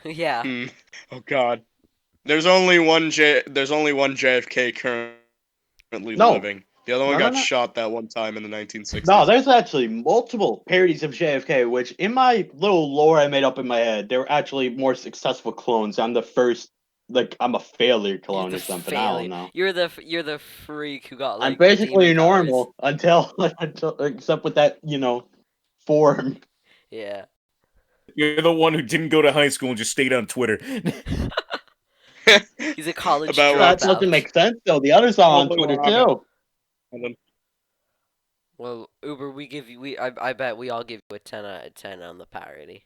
Yeah. Hmm. Oh god. There's only one JFK currently No. living. The other one No, got no. shot that one time in the 1960s. No, there's actually multiple parodies of JFK, which in my little lore I made up in my head, they were actually more successful clones. I'm the first, like, I'm a failure You're clone the or something. I don't failure. know. You're the freak who got like I'm basically demon powers. normal until except with that, form. Yeah. You're the one who didn't go to high school and just stayed on Twitter. He's a college About That dropout. doesn't make sense though. The others are on Probably Twitter what happened. too. Well, Uber, I bet we all give you a 10 out of 10 on the parody.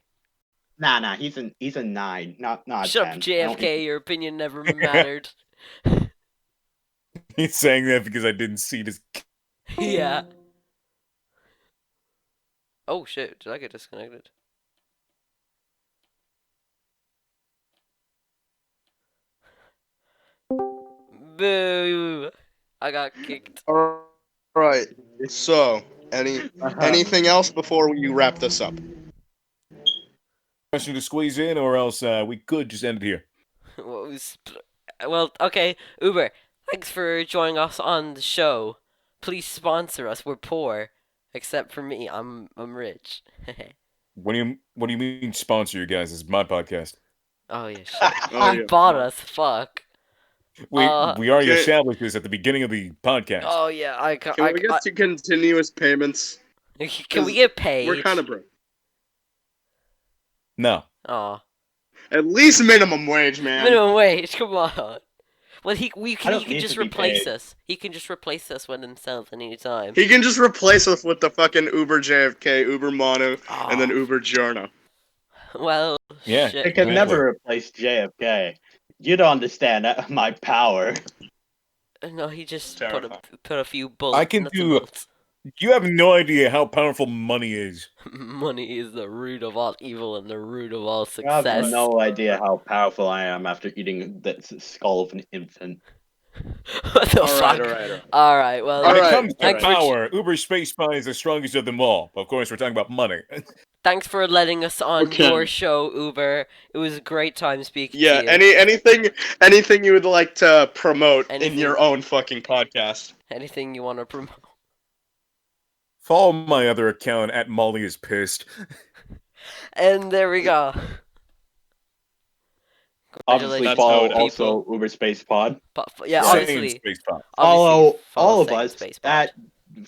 Nah, he's a 9, not a Shut 10. up, I don't- JFK. Your opinion never mattered. He's saying that because I didn't see this. Yeah. Oh shit! Did I get disconnected? Boo! I got kicked. All right. So, anything else before you wrap this up? Question to squeeze in, or else we could just end it here. Well, okay, Uber. Thanks for joining us on the show. Please sponsor us. We're poor, except for me. I'm rich. What do you mean sponsor you guys? This is my podcast. Oh yeah, shit. Oh, You yeah. bought us. Fuck. We already Okay. established this at the beginning of the podcast. Oh yeah, Can we get to continuous payments? Can we get paid? We're kind of broke. No. Aw. At least minimum wage, man. Minimum wage. Come on. Well, he I can don't need just to be replace paid. us. He can just replace us with himself at any time. He can just replace us with the fucking Uber JFK, Uber Mono, and then Aw. Uber Giorno. Well, Yeah. shit. They can Exactly. never replace JFK. You don't understand my power. No, he just Terrifying. put a few bullets. I can nuts and do- bolts. You have no idea how powerful money is. Money is the root of all evil and the root of all You have success. no idea how powerful I am after eating the skull of an infant. What the All fuck? right, all right, all right. All right. Well, When Alright, it comes to thanks for power, Uber Space Spy is the strongest of them all. Of course, we're talking about money. Thanks for letting us on Okay. your show, Uber. It was a great time speaking Yeah. to you. Anything you would like to promote in Anything- your own fucking podcast? Anything you want to promote? Follow my other account at Molly is pissed. And there we go. Obviously, Congratulations, That's how follow it is. also Uber Space Pod. Yeah, Same obviously. space pop. Follow Obviously, all of Same us Space Pod. at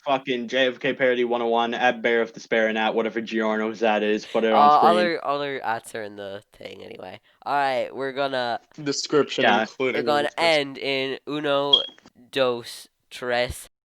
fucking JFK Parody 101 at Bear of Despair and at whatever Giorno's that is. Put it on screen. Other ads are in the thing anyway. Alright, we're gonna Description Yeah. including. end in uno, dos, tres.